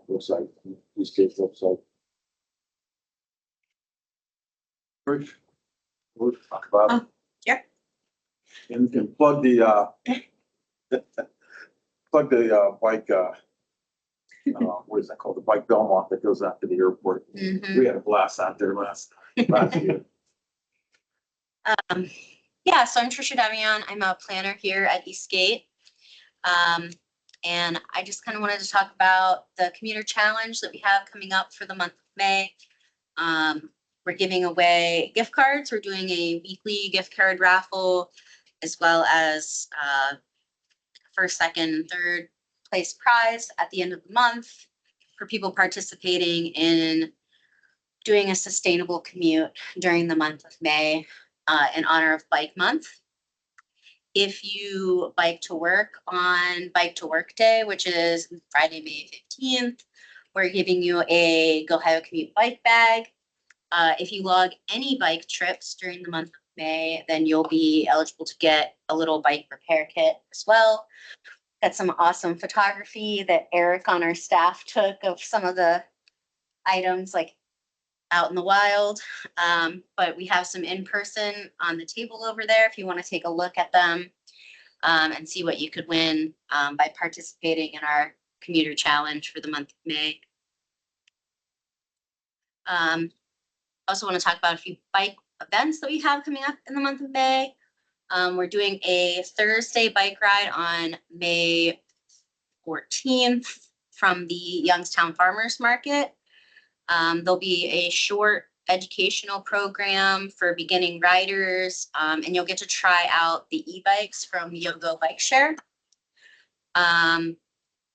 website, Eastgate website. Rich, we'll talk about it. Yeah. And plug the bike. What is that called? The bike Belmont that goes out to the airport. We had a blast out there last year. Yeah, so I'm Trisha Davion. I'm a planner here at Eastgate. And I just kind of wanted to talk about the commuter challenge that we have coming up for the month of May. We're giving away gift cards. We're doing a weekly gift card raffle, as well as first, second, and third place prize at the end of the month for people participating in doing a sustainable commute during the month of May in honor of Bike Month. If you bike to work on Bike to Work Day, which is Friday, May 15th, we're giving you a Go Ohio Commute bike bag. If you log any bike trips during the month of May, then you'll be eligible to get a little bike repair kit as well. Got some awesome photography that Eric on our staff took of some of the items like out in the wild. But we have some in person on the table over there if you want to take a look at them and see what you could win by participating in our commuter challenge for the month of May. Also want to talk about a few bike events that we have coming up in the month of May. We're doing a Thursday bike ride on May 14th from the Youngstown Farmers Market. There'll be a short educational program for beginning riders, and you'll get to try out the e-bikes from Yogo Bike Share.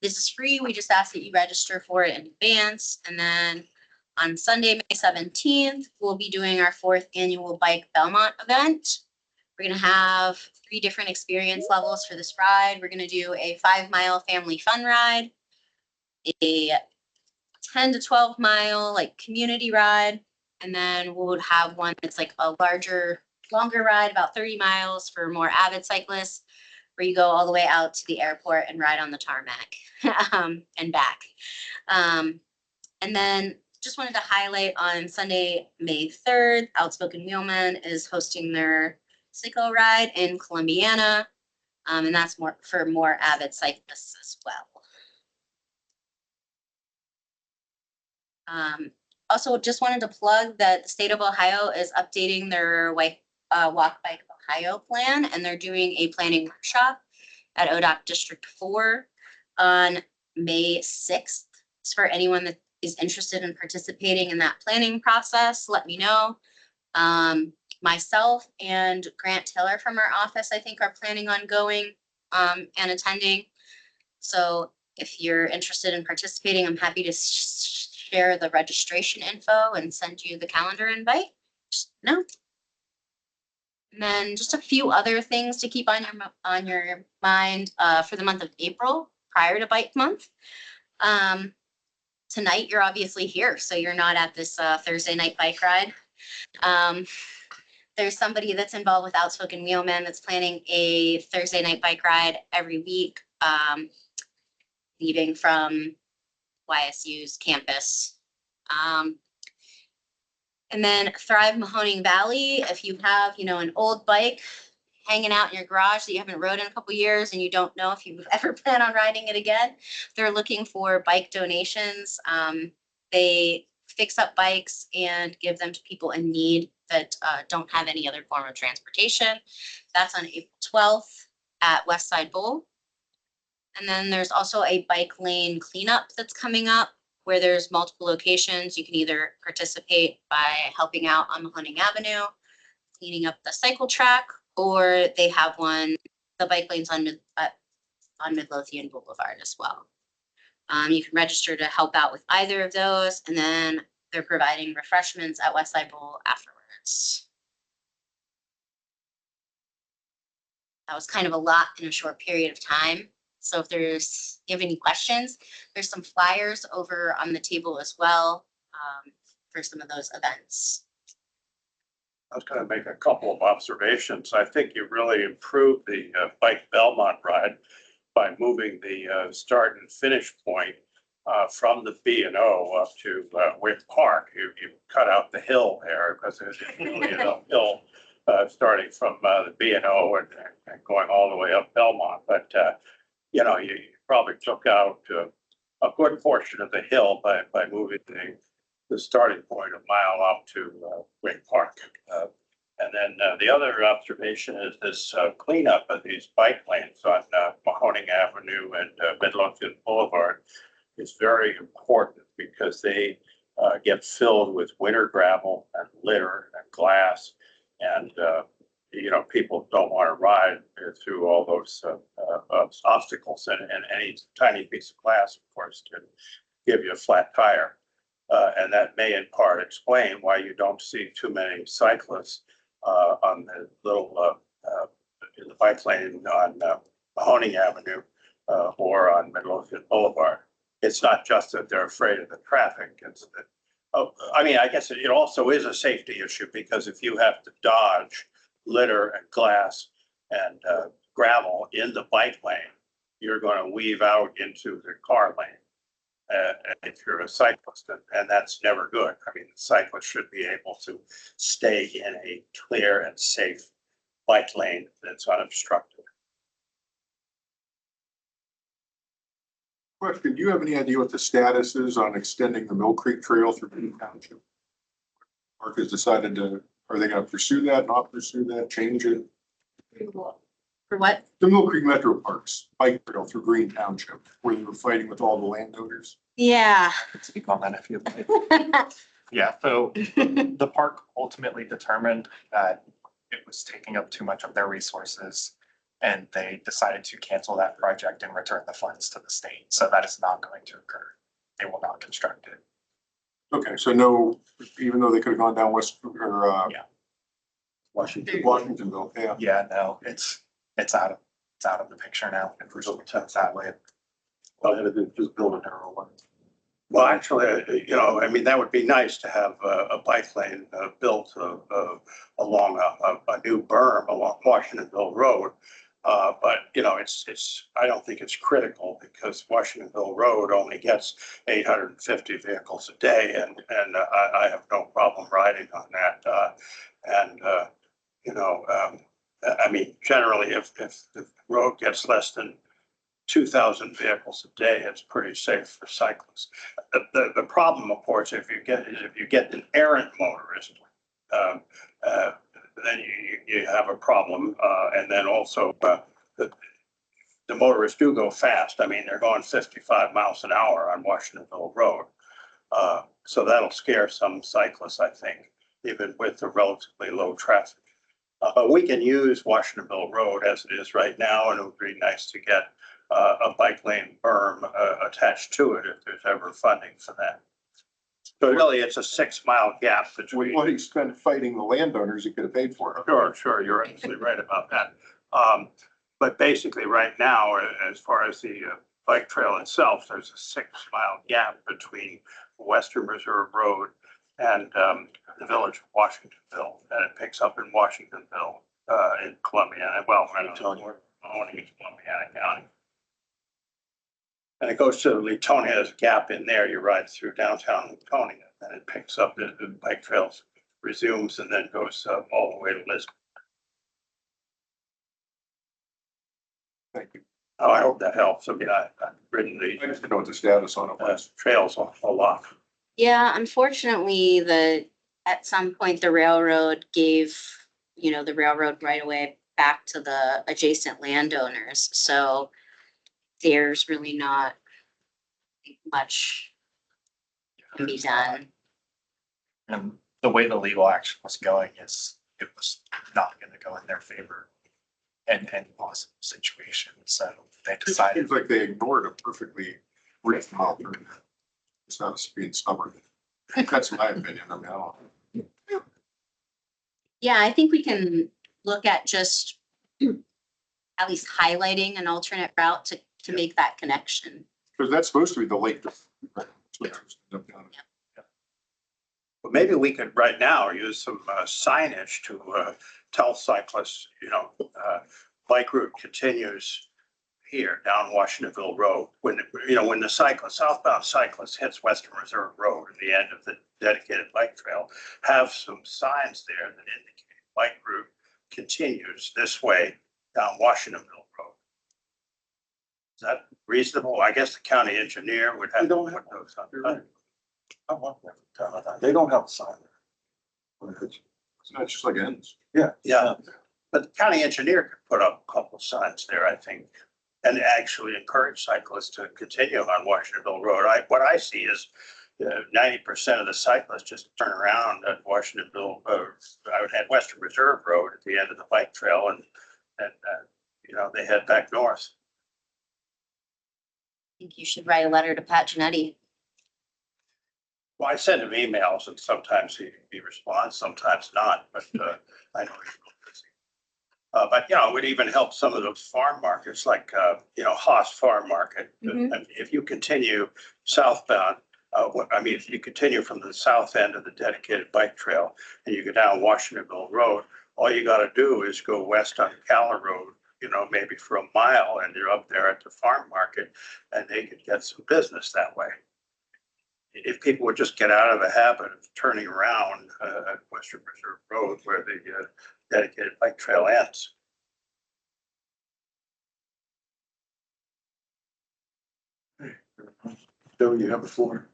This is free. We just ask that you register for it in advance. And then on Sunday, May 17th, we'll be doing our 4th annual Bike Belmont event. We're going to have 3 different experience levels for this ride. We're going to do a 5-mile family fun ride, a 10 to 12 mile like community ride, and then we'll have one that's like a longer ride, about 30 miles for more avid cyclists, where you go all the way out to the airport and ride on the tarmac and back. And then just wanted to highlight on Sunday, May 3rd, Outspoken Wheelman is hosting their Cyclo ride in Columbiana, and that's for more avid cyclists as well. Also, just wanted to plug that the state of Ohio is updating their Walk Bike Ohio plan, and they're doing a planning workshop at ODOT District 4 on May 6th. So for anyone that is interested in participating in that planning process, let me know. Myself and Grant Taylor from our office, I think, are planning on going and attending. So if you're interested in participating, I'm happy to share the registration info and send you the calendar invite. Just know. And then just a few other things to keep on your mind for the month of April prior to Bike Month. Tonight you're obviously here, so you're not at this Thursday night bike ride. There's somebody that's involved with Outspoken Wheelman that's planning a Thursday night bike ride every week, leaving from YSU's campus. And then Thrive Mahoning Valley, if you have, an old bike hanging out in your garage that you haven't rode in a couple years and you don't know if you ever plan on riding it again, they're looking for bike donations. They fix up bikes and give them to people in need that don't have any other form of transportation. That's on April 12th at Westside Bowl. And then there's also a bike lane cleanup that's coming up where there's multiple locations. You can either participate by helping out on Mahoning Avenue, cleaning up the cycle track, or they have the bike lanes on Midlothian Boulevard as well. You can register to help out with either of those, and then they're providing refreshments at Westside Bowl afterwards. That was kind of a lot in a short period of time. So if you have any questions, there's some flyers over on the table as well for some of those events. I was going to make a couple of observations. I think you really improved the Bike Belmont ride by moving the start and finish point from the B and O up to Wick Park. You cut out the hill there because there's really a hill starting from the B and O and going all the way up Belmont. But you know, you probably took out a good portion of the hill by moving the starting point a mile up to Wick Park. And then the other observation is this cleanup of these bike lanes on Mahoning Avenue and Midlothian Boulevard is very important because they get filled with winter gravel and litter and glass. And, you know, people don't want to ride through all those obstacles. And any tiny piece of glass, of course, can give you a flat tire. And that may in part explain why you don't see too many cyclists on the little in the bike lane on Mahoning Avenue or on Midlothian Boulevard. It's not just that they're afraid of the traffic. It's that, I mean, I guess it also is a safety issue because if you have to dodge litter and glass and gravel in the bike lane, you're going to weave out into the car lane. If you're a cyclist, and that's never good. I mean, the cyclist should be able to stay in a clear and safe bike lane that's unobstructed. Question, do you have any idea what the status is on extending the Mill Creek Trail through Green Township? Mark has decided to, are they going to pursue that, not pursue that, change it? For what? The Mill Creek Metro Parks bike trail through Green Township, where they were fighting with all the landowners. Yeah. Speak on that if you like. Yeah, so the park ultimately determined that it was taking up too much of their resources. And they decided to cancel that project and return the funds to the state. So that is not going to occur. They will not construct it. Okay, so no, even though they could have gone down West or Yeah. Washingtonville, yeah. Yeah, no, it's out of the picture now. If we're looking at it that way. All you had to do is just build a narrow one. Well, actually, you know, I mean, that would be nice to have a bike lane built along a new berm along Washingtonville Road. But, you know, I don't think it's critical because Washingtonville Road only gets 850 vehicles a day. And I have no problem riding on that. You know, I mean, generally, if the road gets less than 2,000 vehicles a day, it's pretty safe for cyclists. The problem, of course, if you get an errant motorist, then you have a problem. And then also the motorists do go fast. I mean, they're going 55 miles an hour on Washingtonville Road. So that'll scare some cyclists, I think, even with the relatively low traffic. But we can use Washingtonville Road as it is right now, and it would be nice to get a bike lane berm attached to it if there's ever funding for that. So really, it's a 6-mile gap between. What he spent fighting the landowners, he could have paid for it. Sure, you're absolutely right about that. But basically, right now, as far as the bike trail itself, there's a 6-mile gap between Western Reserve Road and the village of Washingtonville, and it picks up in Washingtonville in Columbiana, well, Columbiana County. And it goes to Letonia, there's a gap in there, you ride through downtown Letonia, and it picks up, the bike trails resumes and then goes all the way to Lisbon. Thank you. Oh, I hope that helps. I mean, I've ridden I the just didn't know what the status on it was. trails a lot. Yeah, unfortunately, at some point, the railroad gave, the railroad right away back to the adjacent landowners. So there's really not much can be done. And the way the legal action was going is it was not going to go in their favor in any possible situation. So they It decided. seems like they ignored a perfectly written alternative. It's not being stubborn. That's my opinion. I mean, I don't. Yeah, I think we can look at just at least highlighting an alternate route to make that connection. Because that's supposed to be the lake. But maybe we could right now use some signage to tell cyclists, bike route continues here down Washingtonville Road, when, when the southbound cyclist hits Western Reserve Road at the end of the dedicated bike trail, have some signs there that indicate bike route continues this way down Washingtonville Road. Is that reasonable? I guess the county engineer would have They to don't put have- those on. you're right. I want them to tell them that. They don't have a sign there. It's not just like ends. Yeah. Yeah, but the county engineer could put up a couple of signs there, I think, and actually encourage cyclists to continue on Washingtonville Road. What I see is 90% of the cyclists just turn around at Washingtonville, at Western Reserve Road at the end of the bike trail, and they head back north. I think you should write a letter to Pat Genetti. Well, I send him emails, and sometimes he responds, sometimes not, but I know he's real busy. But it would even help some of those farm markets like, Haas Farm Market. And if you continue southbound, if you continue from the south end of the dedicated bike trail and you go down Washingtonville Road, all you got to do is go west on Calla Road, maybe for a mile, and you're up there at the farm market, and they could get some business that way. If people would just get out of the habit of turning around at Western Reserve Road where the dedicated bike trail ends. Bill, you have the floor.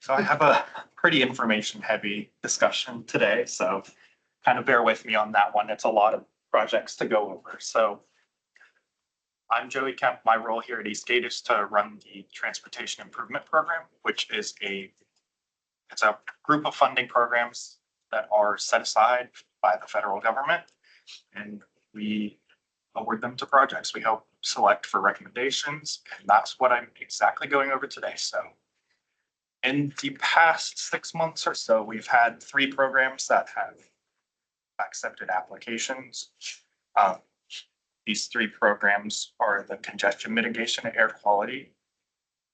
So I have a pretty information heavy discussion today, so kind of bear with me on that one. It's a lot of projects to go over. So I'm Joey Kemp. My role here at Eastgate is to run the Transportation Improvement Program, which is it's a group of funding programs that are set aside by the federal government, and we award them to projects. We help select for recommendations, and that's what I'm exactly going over today. So in the past 6 months or so, we've had 3 programs that have accepted applications. These 3 programs are the Congestion Mitigation and Air Quality,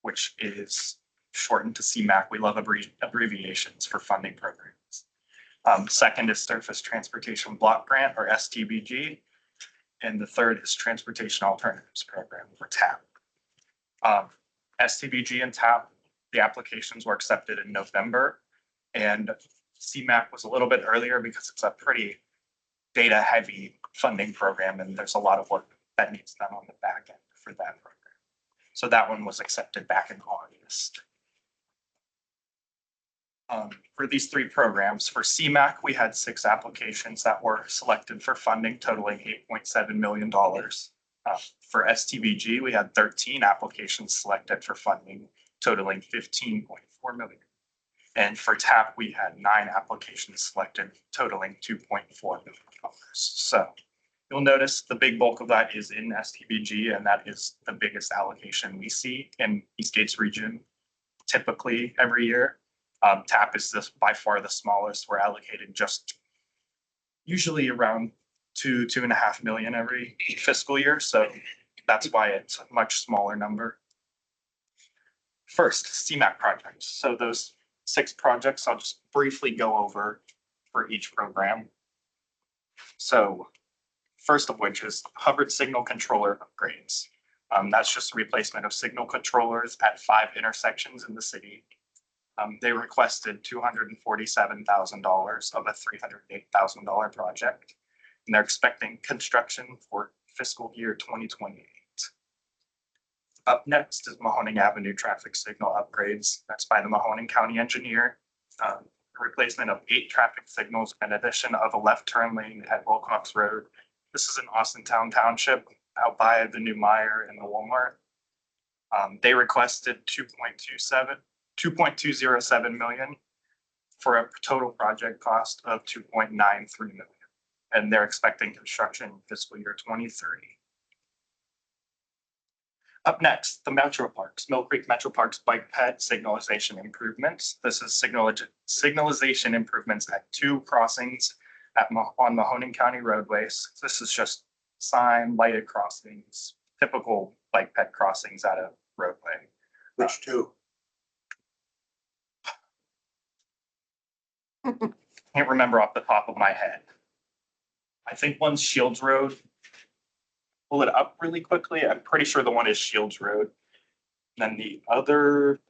which is shortened to CMAQ. We love abbreviations for funding programs. Second is Surface Transportation Block Grant, or STBG. And the third is Transportation Alternatives Program, or TAP. STBG and TAP, the applications were accepted in November, and CMAQ was a little bit earlier because it's a pretty data heavy funding program, and there's a lot of work that needs done on the back end for that program. So that one was accepted back in August. For these 3 programs, for CMAQ, we had 6 applications that were selected for funding totaling $8.7 million. For STBG, we had 13 applications selected for funding totaling $15.4 million. And for TAP, we had 9 applications selected totaling $2.4 million. So you'll notice the big bulk of that is in STBG, and that is the biggest allocation we see in Eastgate's region typically every year. TAP is by far the smallest. We're allocated just usually around $2.5 million every fiscal year. So that's why it's a much smaller number. First, CMAQ projects. So those 6 projects, I'll just briefly go over for each program. So first of which is Hubbard signal controller upgrades. That's just a replacement of signal controllers at 5 intersections in the city. They requested $247,000 of a $308,000 project, and they're expecting construction for fiscal year 2028. Up next is Mahoning Avenue traffic signal upgrades. That's by the Mahoning County engineer. A replacement of 8 traffic signals and addition of a left turn lane at Wilcox Road. This is in Austintown Township, out by the new Meijer and the Walmart. They requested $2.207 million for a total project cost of $2.93 million. And they're expecting construction in fiscal year 2030. Up next, the Metro Parks, Mill Creek Metro Parks bike ped signalization improvements. This is signalization improvements at 2 crossings on Mahoning County roadways. This is just sign lighted crossings, typical bike ped crossings at a roadway. Which 2? Can't remember off the top of my head. I think one's Shields Road. pull it up really quickly. I'm pretty sure the one is Shields Road. Then the other.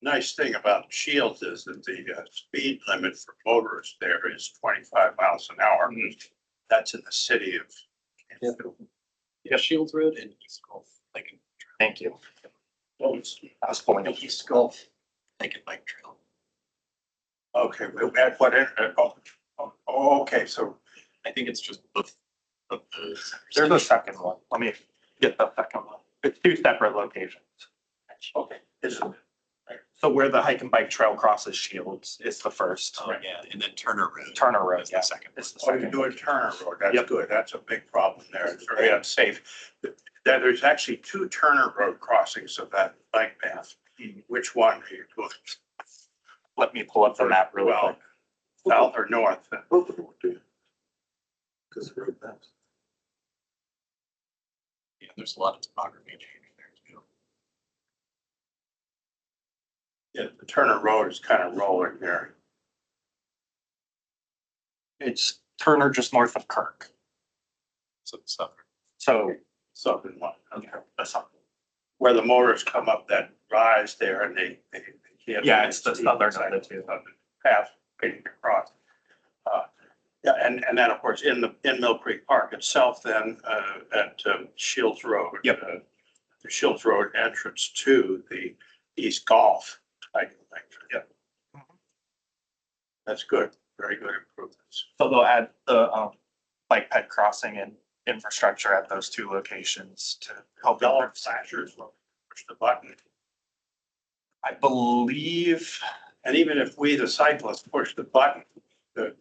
Nice thing about Shields is that the speed limit for motorists there is 25 miles an hour. That's in the city of. Yeah, Shields Road and East Gulf, like Thank you. I was pulling up. East Gulf, like a bike trail. Okay, but at what, okay, so I think it's just both of those. There's a second one. Let me get the second one. It's two separate locations. okay, is it? So where the hike and bike trail crosses Shields is the first. Oh, yeah, and then Turner Road. Turner Road, is yeah. the second. It's the Oh, you're second. doing Turner Road, that's Yep. good, that's a big problem there, it's very unsafe. There's actually two Turner Road crossings of that bike path. Which one are you doing? Let me pull up the map really Well, quick. south or north? Both of them would do. Because the road maps. Yeah, there's a lot of topography change there too. Yeah, the Turner Road is kind of rolling there. It's Turner just north of Kirk. So the southern. So, Southern one, okay, that's up. where the motors come up that rise there and they can't. Yeah, it's the southern of the two. Path getting across. Yeah, and then, of course, in Mill Creek Park itself, then, at Shields Road. Yep. The Shields Road entrance to the East Golf. Yep. That's good, very good improvements. So they'll add the bike ped crossing and infrastructure at those two locations to help. Yellow improve flashers, will push the button. I believe, And even if we, the cyclists, push the button, the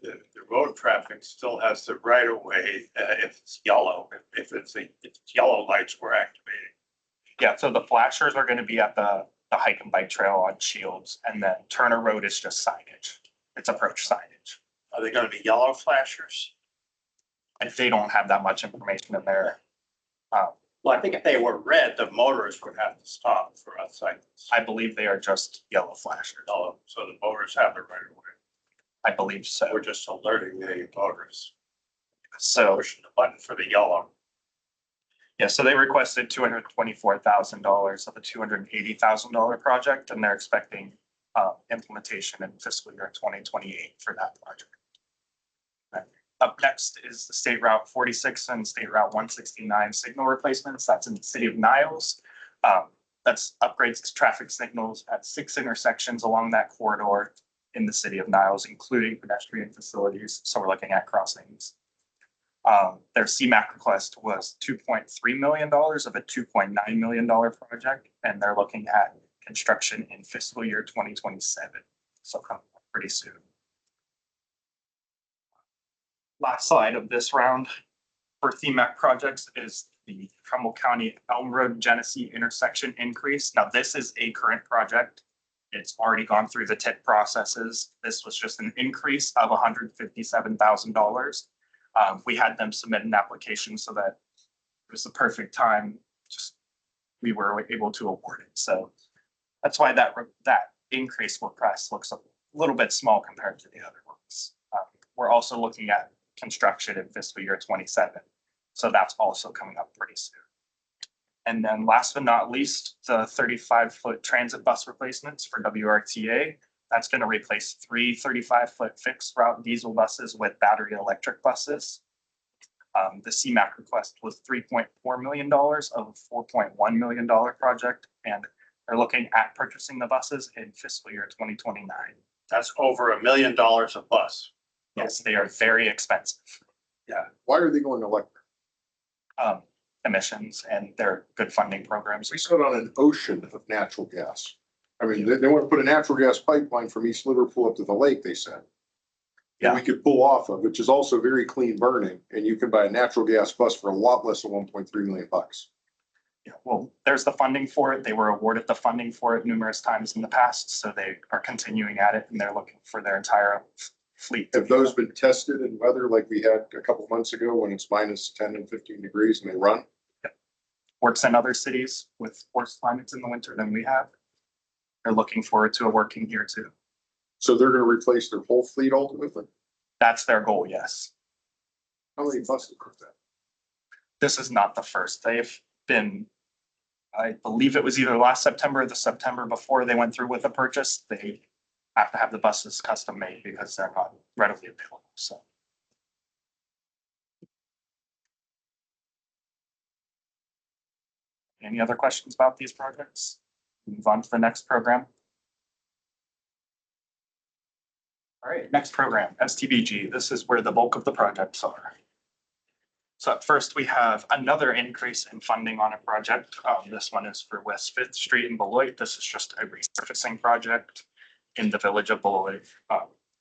road traffic still has the right of way, if it's yellow, if it's yellow lights were activated. yeah, so the flashers are gonna be at the hike and bike trail on Shields, and then Turner Road is just signage. It's approach signage. Are they gonna be yellow flashers? And they don't have that much information in there. Well, I think if they were red, the motorists would have to stop for us cyclists. I believe they are just yellow flashers. Yellow, so the motorists have the right of way. I believe so. We're just alerting the motorists, So, pushing the button for the yellow. yeah, so they requested $224,000 of a $280,000 project, and they're expecting implementation in fiscal year 2028 for that project. Up next is the State Route 46 and State Route 169 signal replacements. That's in the city of Niles. That's upgrades to traffic signals at 6 intersections along that corridor in the city of Niles, including pedestrian facilities. So we're looking at crossings. Their CMAQ request was $2.3 million of a $2.9 million project, and they're looking at construction in fiscal year 2027. So coming up pretty soon. Last slide of this round for CMAQ projects is the Trumbull County Elm Road Genesee intersection increase. Now, this is a current project. It's already gone through the TID processes. This was just an increase of $157,000. We had them submit an application so that it was the perfect time. Just we were able to award it. So that's why that increase request looks a little bit small compared to the other ones. We're also looking at construction in fiscal year 27. So that's also coming up pretty soon. And then last but not least, the 35-foot transit bus replacements for WRTA. That's going to replace 3 35-foot fixed route diesel buses with battery electric buses. The CMAQ request was $3.4 million of a $4.1 million project, and they're looking at purchasing the buses in fiscal year 2029. That's over $1 million a bus. Yes, they are very expensive. Why are they going electric? Emissions, and they're good funding programs. We sit on an ocean of natural gas. I mean, they want to put a natural gas pipeline from East Liverpool up to the lake, they said. That we could pull off of, which is also very clean burning, and you can buy a natural gas bus for a lot less than 1.3 million bucks. Yeah, well, there's the funding for it. They were awarded the funding for it numerous times in the past, so they are continuing at it, and they're looking for their entire fleet. Have those been tested in weather like we had a couple months ago when it's minus 10 and 15 degrees and they run? works in other cities with worse climates in the winter than we have. They're looking forward to it working here too. So they're gonna replace their whole fleet ultimately? That's their goal, yes. How many buses are that? This is not the first. They've been, I believe it was either last September or the September before they went through with the purchase. They have to have the buses custom made because they're not readily available, so. Any other questions about these projects? Move on to the next program. All right, next program, STBG. This is where the bulk of the projects are. So at first, we have another increase in funding on a project. This one is for West Fifth Street in Beloit. This is just a resurfacing project in the village of Beloit.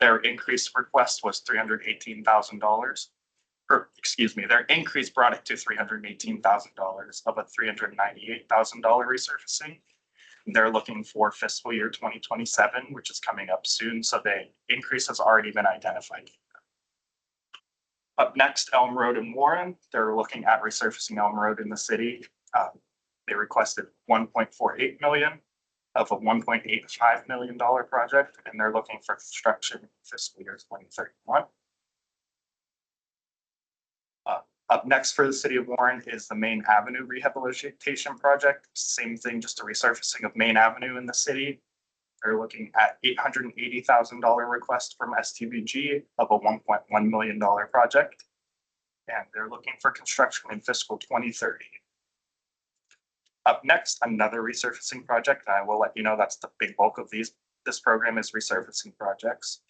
Their increased request was $318,000. Or excuse me, their increase brought it to $318,000 of a $398,000 resurfacing. They're looking for fiscal year 2027, which is coming up soon. So the increase has already been identified. Up next, Elm Road in Warren. They're looking at resurfacing Elm Road in the city. They requested 1.48 million of a $1.85 million project, and they're looking for construction fiscal year 2031. Up next for the city of Warren is the Main Avenue Rehabilitation Project. Same thing, just a resurfacing of Main Avenue in the city. They're looking at $880,000 request from STBG of a $1.1 million project. And they're looking for construction in fiscal 2030. Up next, another resurfacing project. I will let you know that's the big bulk of this program is resurfacing projects.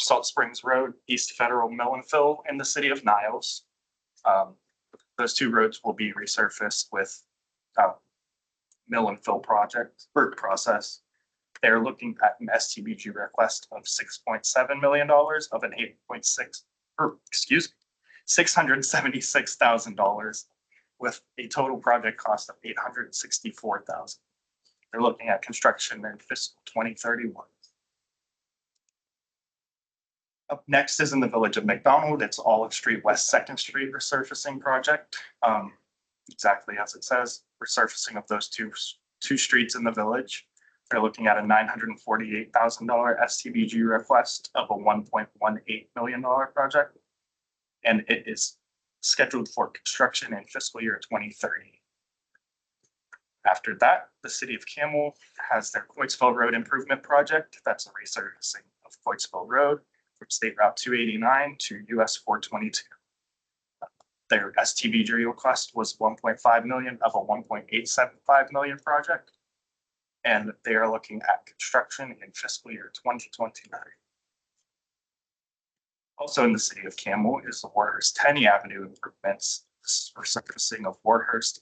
Salt Springs Road, East Federal Mill and Fill in the city of Niles. Those two roads will be resurfaced with mill and fill project work process. They're looking at an STBG request of $6.7 million of an $676,000 with a total project cost of $864,000. They're looking at construction in fiscal 2031. Up next is in the village of McDonald. It's Olive Street West 2nd Street resurfacing project. Exactly as it says, resurfacing of those two streets in the village. They're looking at a $948,000 STBG request of a $1.18 million project. And it is scheduled for construction in fiscal year 2030. After that, the city of Camel has their Coatesville Road Improvement Project. That's a resurfacing of Coatesville Road from State Route 289 to US 422. Their STBG request was 1.5 million of a 1.875 million project. And they are looking at construction in fiscal year 2029. Also in the city of Camel is the Warhurst Tenney Avenue improvements. This is resurfacing of Warhurst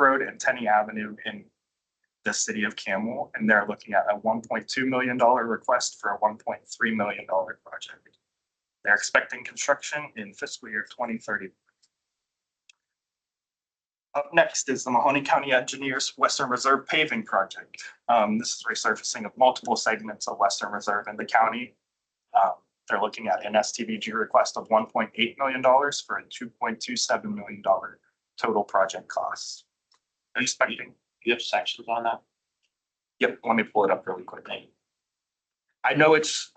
Road and Tenney Avenue in the city of Camel, and they're looking at a $1.2 million request for a $1.3 million project. They're expecting construction in fiscal year 2030. Up next is the Mahoney County Engineers Western Reserve Paving Project. This is resurfacing of multiple segments of Western Reserve in the county. They're looking at an STBG request of $1.8 million for a $2.27 million total project costs. Are you expecting? You have sections on that? Yep, let me pull it up really quickly. I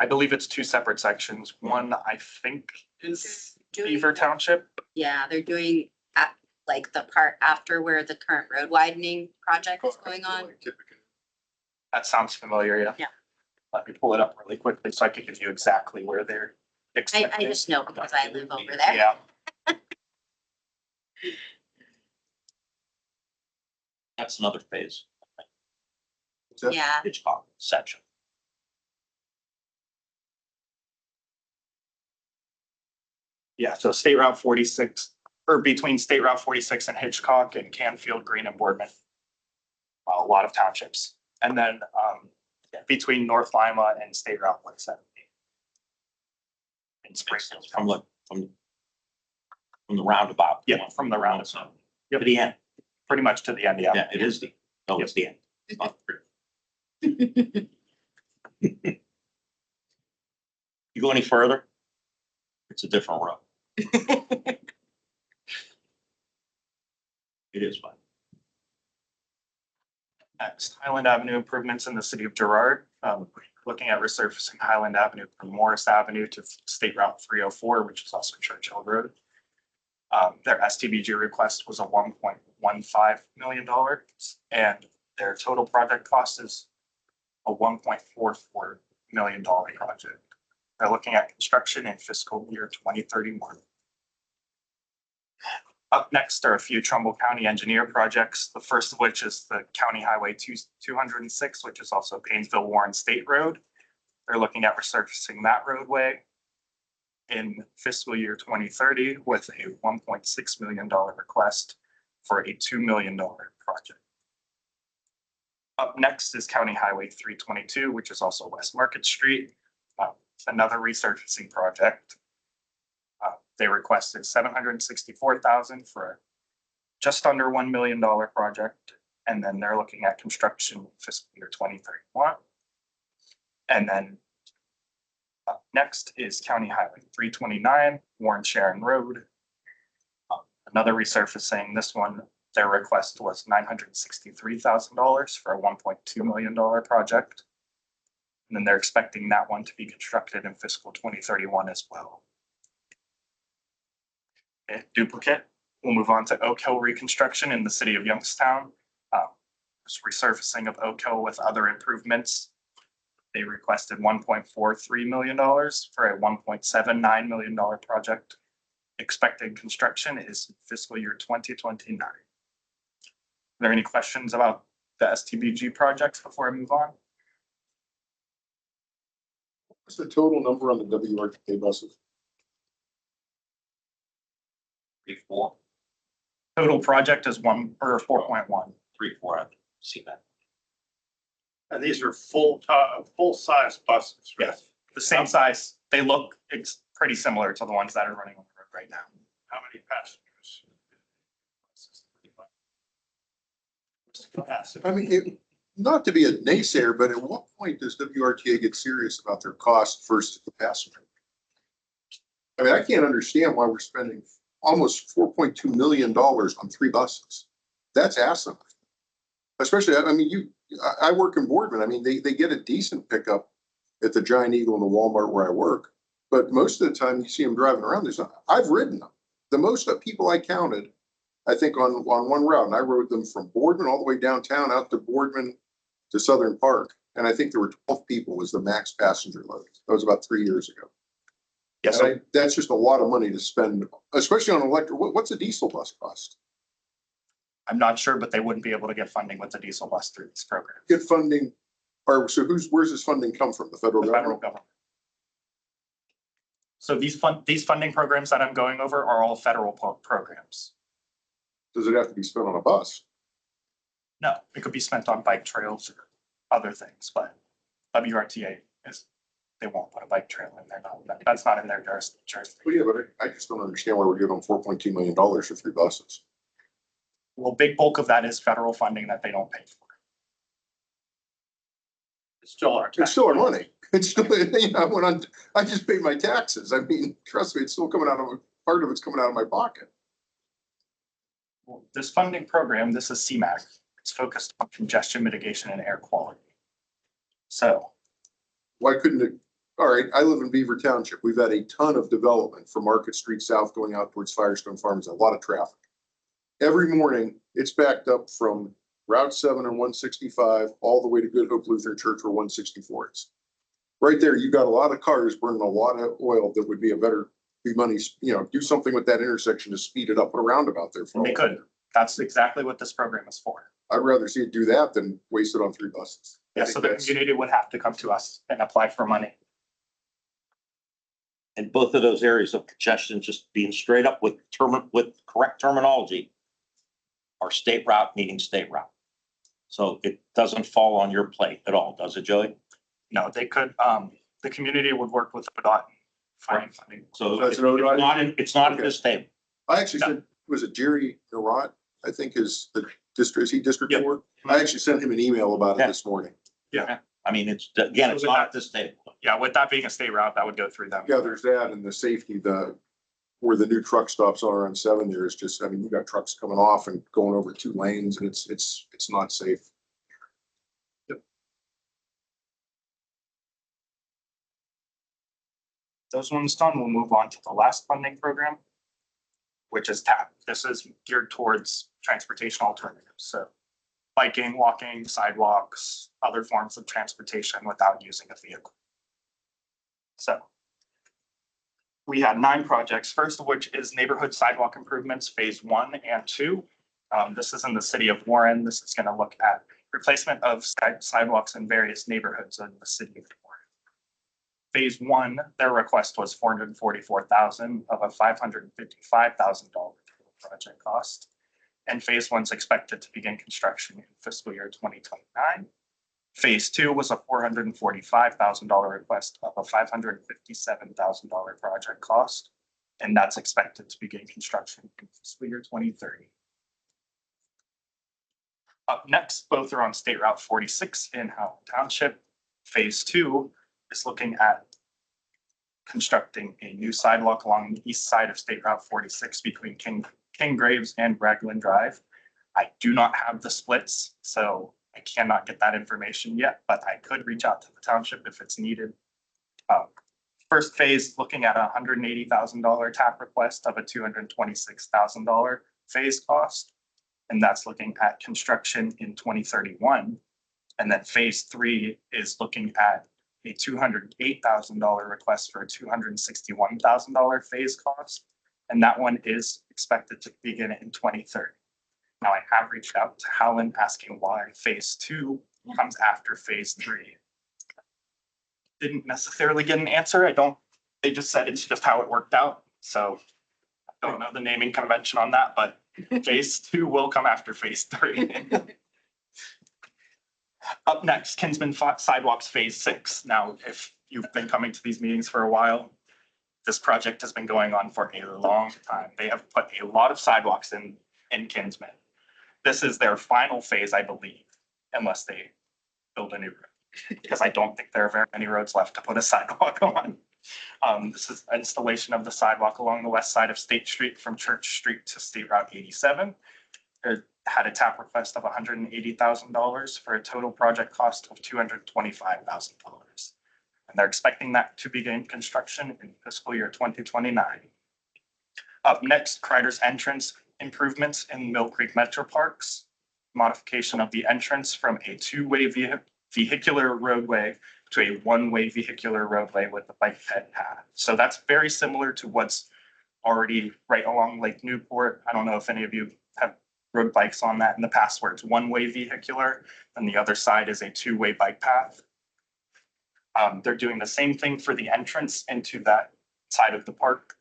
believe it's two separate sections. One, I think, is Beaver Township. Yeah, they're doing at like the part after where the current road widening project is going on. That sounds familiar, yeah. Yeah. Let me pull it up really quickly so I can give you exactly where they're I expecting. just know because I live over there. Yeah, That's another phase. Yeah, Hitchcock section. yeah, so State Route 46, or between State Route 46 and Hitchcock and Canfield, Green and Boardman. A lot of townships. And then between North Lima and State Route 170. In Springfield. From the roundabout. Yeah, from the roundabout. To the end. Pretty much to the end, yeah. Yeah, it is it's the end. You go any further? It's a different road. It is fun. Next, Highland Avenue improvements in the city of Girard. Looking at resurfacing Highland Avenue from Morris Avenue to State Route 304, which is also Churchill Road. Their STBG request was a $1.15 million, and their total project cost is a $1.44 million project. They're looking at construction in fiscal year 2031. Up next are a few Trumbull County engineer projects, the first of which is the County Highway 206, which is also Painesville Warren State Road. They're looking at resurfacing that roadway in fiscal year 2030 with a $1.6 million request for a $2 million project. Up next is County Highway 322, which is also West Market Street, another resurfacing project. They requested $764,000 for just under $1 million project. And then they're looking at construction fiscal year 2031. And then up next is County Highway 329, Warren Sharon Road. Another resurfacing. This one, their request was $963,000 for a $1.2 million project. And then they're expecting that one to be constructed in fiscal 2031 as well. Duplicate. We'll move on to Oak Hill reconstruction in the city of Youngstown. Just resurfacing of Oak Hill with other improvements. They requested $1.43 million for a $1.79 million project. Expected construction is fiscal year 2029. Are there any questions about the STBG projects before I move on? What's the total number on the WRTA buses? 3-4. Total project is 4.1. 3-4. I've seen that. And these are full-size buses, right? Yes, the same size. They look pretty similar to the ones that are running on the road right now. How many passengers? I mean, not to be a naysayer, but at what point does WRTA get serious about their cost versus the passenger? I mean, I can't understand why we're spending almost $4.2 million on 3 buses. That's awesome. Especially, I mean, I work in Boardman. I mean, they get a decent pickup at the Giant Eagle and the Walmart where I work. But most of the time you see them driving around. I've ridden them. The most of people I counted, I think on one route, and I rode them from Boardman all the way downtown out to Boardman to Southern Park. And I think there were 12 people was the max passenger load. That was about 3 years ago. Yes, And that's just a lot of money to spend, especially on electric. What's a diesel bus cost? I'm not sure, but they wouldn't be able to get funding with the diesel bus through this program. Get funding, or so where's this funding come from? The federal The federal government? government. So these funding programs that I'm going over are all federal programs. Does it have to be spent on a bus? No, it could be spent on bike trails or other things, but WRTA they won't put a bike trail in there. No, that's not in their jurisdiction. Well, yeah, but I just don't understand why we're giving them $4.2 million for 3 buses. Well, big bulk of that is federal funding that they don't pay for. It's still our. It's still our money. It's still, you know, I just paid my taxes. I mean, trust me, it's still coming out of, part of it's coming out of my pocket. Well, this funding program, this is CMAQ. It's focused on congestion mitigation and air quality. So Why couldn't it? All right, I live in Beaver Township. We've had a ton of development from Market Street South going out towards Firestone Farms, a lot of traffic. Every morning, it's backed up from Route 7 and 165 all the way to Good Hope Lutheran Church where 164 is. Right there, you got a lot of cars burning a lot of oil that would be money, you know, do something with that intersection to speed it up, put a roundabout there. they could. That's exactly what this program is for. I'd rather see it do that than waste it on 3 buses. Yeah, so the community would have to come to us and apply for money. And both of those areas of congestion, just being straight up with correct terminology, are state route meaning state route. So it doesn't fall on your plate at all, does it, Joey? No, they could, the community would work with ODOT finding funding. So That's it's an ODOT? not at this table. I actually said, was it Jerry Narot? I think is the district, is he District 4? I actually sent him an email about it this morning. I mean, it's not at this table. Yeah, with that being a state route, that would go through them. Yeah, there's that and the safety, where the new truck stops are on 7 there is just, I mean, you got trucks coming off and going over 2 lanes and it's not safe. those ones done, we'll move on to the last funding program, which is TAP. This is geared towards transportation alternatives. So biking, walking, sidewalks, other forms of transportation without using a vehicle. So we had 9 projects, first of which is neighborhood sidewalk improvements, phase 1 and 2. This is in the city of Warren. This is going to look at replacement of sidewalks in various neighborhoods in the city of Warren. Phase 1, their request was $444,000 of a $555,000 total project cost. And phase 1 is expected to begin construction in fiscal year 2029. Phase 2 was a $445,000 request of a $557,000 project cost, and that's expected to begin construction in fiscal year 2030. Up next, both are on State Route 46 in Howland Township. Phase 2 is looking at constructing a new sidewalk along the east side of State Route 46 between King Graves and Raglan Drive. I do not have the splits, so I cannot get that information yet, but I could reach out to the township if it's needed. First phase, looking at a $180,000 TAP request of a $226,000 phase cost. And that's looking at construction in 2031. And then phase 3 is looking at a $208,000 request for a $261,000 phase cost. And that one is expected to begin in 2030. Now, I have reached out to Howland asking why phase 2 comes after phase 3. Didn't necessarily get an answer. They just said it's just how it worked out. So I don't know the naming convention on that, but phase 2 will come after phase 3. Up next, Kinsman Sidewalks phase 6. Now, if you've been coming to these meetings for a while, this project has been going on for a long time. They have put a lot of sidewalks in Kinsman. This is their final phase, I believe, unless they build a new road, because I don't think there are very many roads left to put a sidewalk on. This is installation of the sidewalk along the west side of State Street from Church Street to State Route 87. It had a TAP request of $180,000 for a total project cost of $225,000. And they're expecting that to begin construction in fiscal year 2029. Up next, Kreider's entrance improvements in Mill Creek Metro Parks, modification of the entrance from a 2-way vehicular roadway to a 1-way vehicular roadway with a bike path. So that's very similar to what's already right along Lake Newport. I don't know if any of you have rode bikes on that in the past, where it's 1-way vehicular and the other side is a 2-way bike path. They're doing the same thing for the entrance into that side of the park.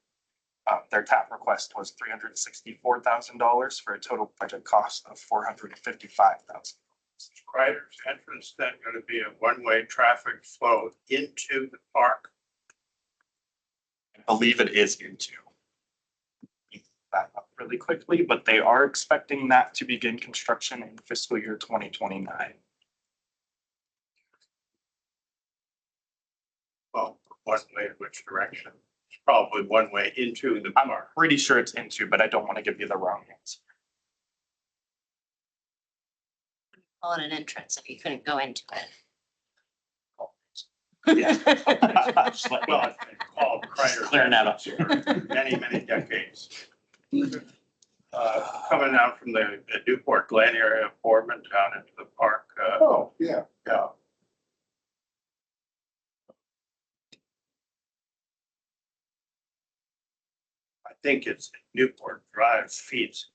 Their TAP request was $364,000 for a total project cost of $455,000. Kreider's entrance then going to be a one-way traffic flow into the park. I believe it is into. That up really quickly, but they are expecting that to begin construction in fiscal year 2029. Well, one way in which direction? It's probably one way into the I'm park. pretty sure it's into, but I don't want to give you the wrong answer. Call it an entrance if you couldn't go into it. Yeah. Just let me- Well, it's been called Kreider's Clearing that up. entrance for many, many decades. Coming out from the Newport Glen area, Boardman down into the park. Oh, yeah. Yeah. I think it's Newport Drive feeds.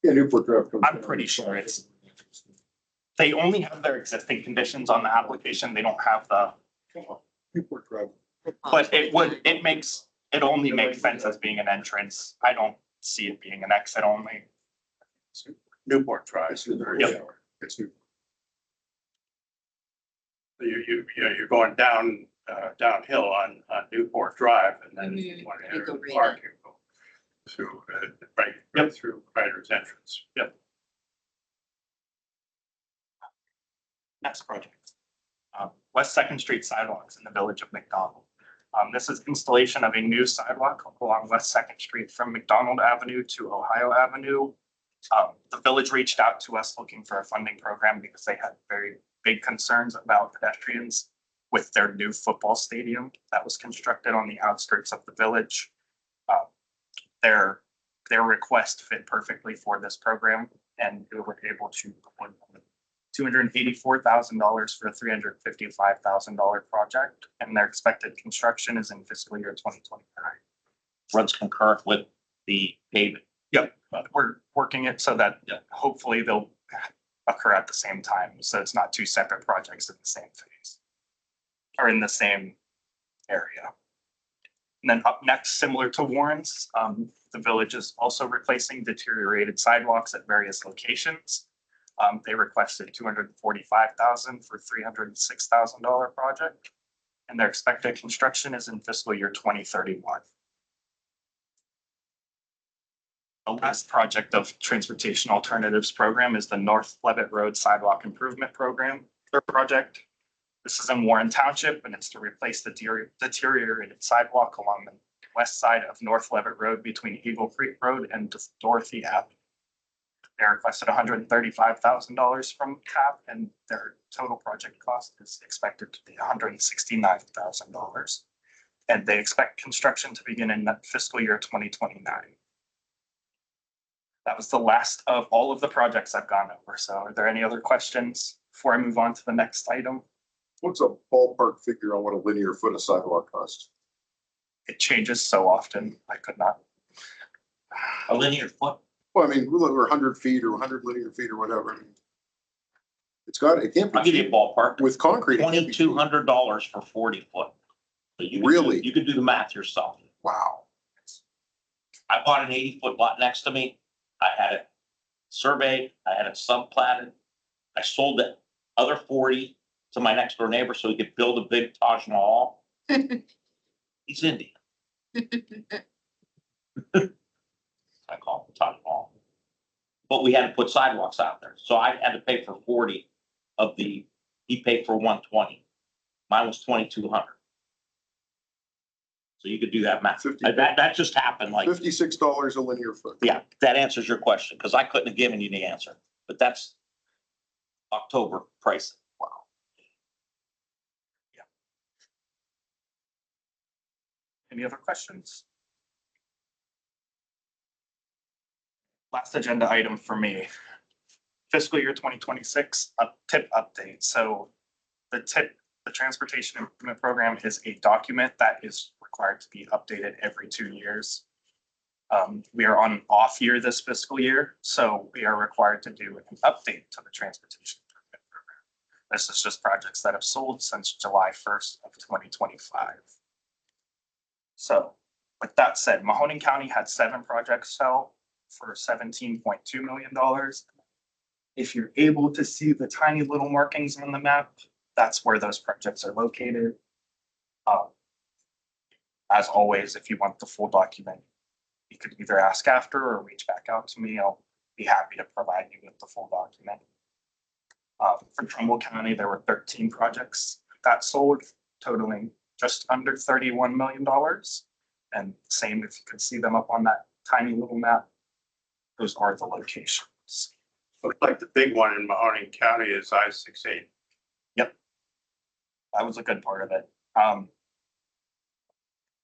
Yeah, Newport Drive comes. I'm pretty sure it's- They only have their existing conditions on the application. They don't have the, Newport Drive. but it only makes sense as being an entrance. I don't see it being an exit only. Newport Drive. It's Yep. Newport. You're going down, downhill on Newport Drive and then Mhm. you want to You enter go the right park, in. you go through, right through Kreider's entrance. Yep. Next project. West Second Street sidewalks in the village of McDonald. This is installation of a new sidewalk along West Second Street from McDonald Avenue to Ohio Avenue. The village reached out to us looking for a funding program because they had very big concerns about pedestrians with their new football stadium that was constructed on the outskirts of the village. Their request fit perfectly for this program, and we were able to award them $284,000 for a $355,000 project, and their expected construction is in fiscal year 2029. Runs concurrent with the paving. Yep, we're working it so that hopefully they'll occur at the same time, so it's not two separate projects in the same phase or in the same area. And then up next, similar to Warren's, the village is also replacing deteriorated sidewalks at various locations. They requested $245,000 for $306,000 project, and their expected construction is in fiscal year 2031. The last project of Transportation Alternatives Program is the North Levitt Road Sidewalk Improvement Program. Their project. This is in Warren Township, and it's to replace the deteriorated sidewalk along the west side of North Levitt Road between Eagle Creek Road and Dorothy Avenue. They requested $135,000 from CAP, and their total project cost is expected to be $169,000. And they expect construction to begin in fiscal year 2029. That was the last of all of the projects I've gone over. So are there any other questions before I move on to the next item? What's a ballpark figure on what a linear foot of sidewalk costs? It changes so often, I could not. A linear foot. Well, I mean, we're 100 feet or 100 linear feet or whatever. It can't I'll be give you a cheap. ballpark. With concrete. It can't be cheap. $2,200 for 40 foot. So Really? You could do the math yourself. Wow. I bought an 80-foot lot next to me. I had it surveyed, I had it subplatted. I sold the other 40 to my next door neighbor so he could build a big Taj Mahal. He's Indian. I call it Taj Mahal. But we had to put sidewalks out there. So I had to pay for 40 of he paid for 120. Mine was 2,200. So you could do that math. That just happened like. $56 a linear foot. Yeah, that answers your question, because I couldn't have given you the answer, but that's October pricing. Wow. Yeah. Any other questions? Last agenda item for me, fiscal year 2026, a tip update. So the Transportation Improvement Program is a document that is required to be updated every 2 years. We are on an off year this fiscal year, so we are required to do an update to the Transportation Improvement Program. This is just projects that have sold since July 1st of 2025. So with that said, Mahoning County had 7 projects sell for $17.2 million. If you're able to see the tiny little markings on the map, that's where those projects are located. As always, if you want the full document, you could either ask after or reach back out to me. I'll be happy to provide you with the full document. For Trumbull County, there were 13 projects that sold, totaling just under $31 million. And same, if you could see them up on that tiny little map, those are the locations. Looks like the big one in Mahoning County is I-68. Yep. That was a good part of it.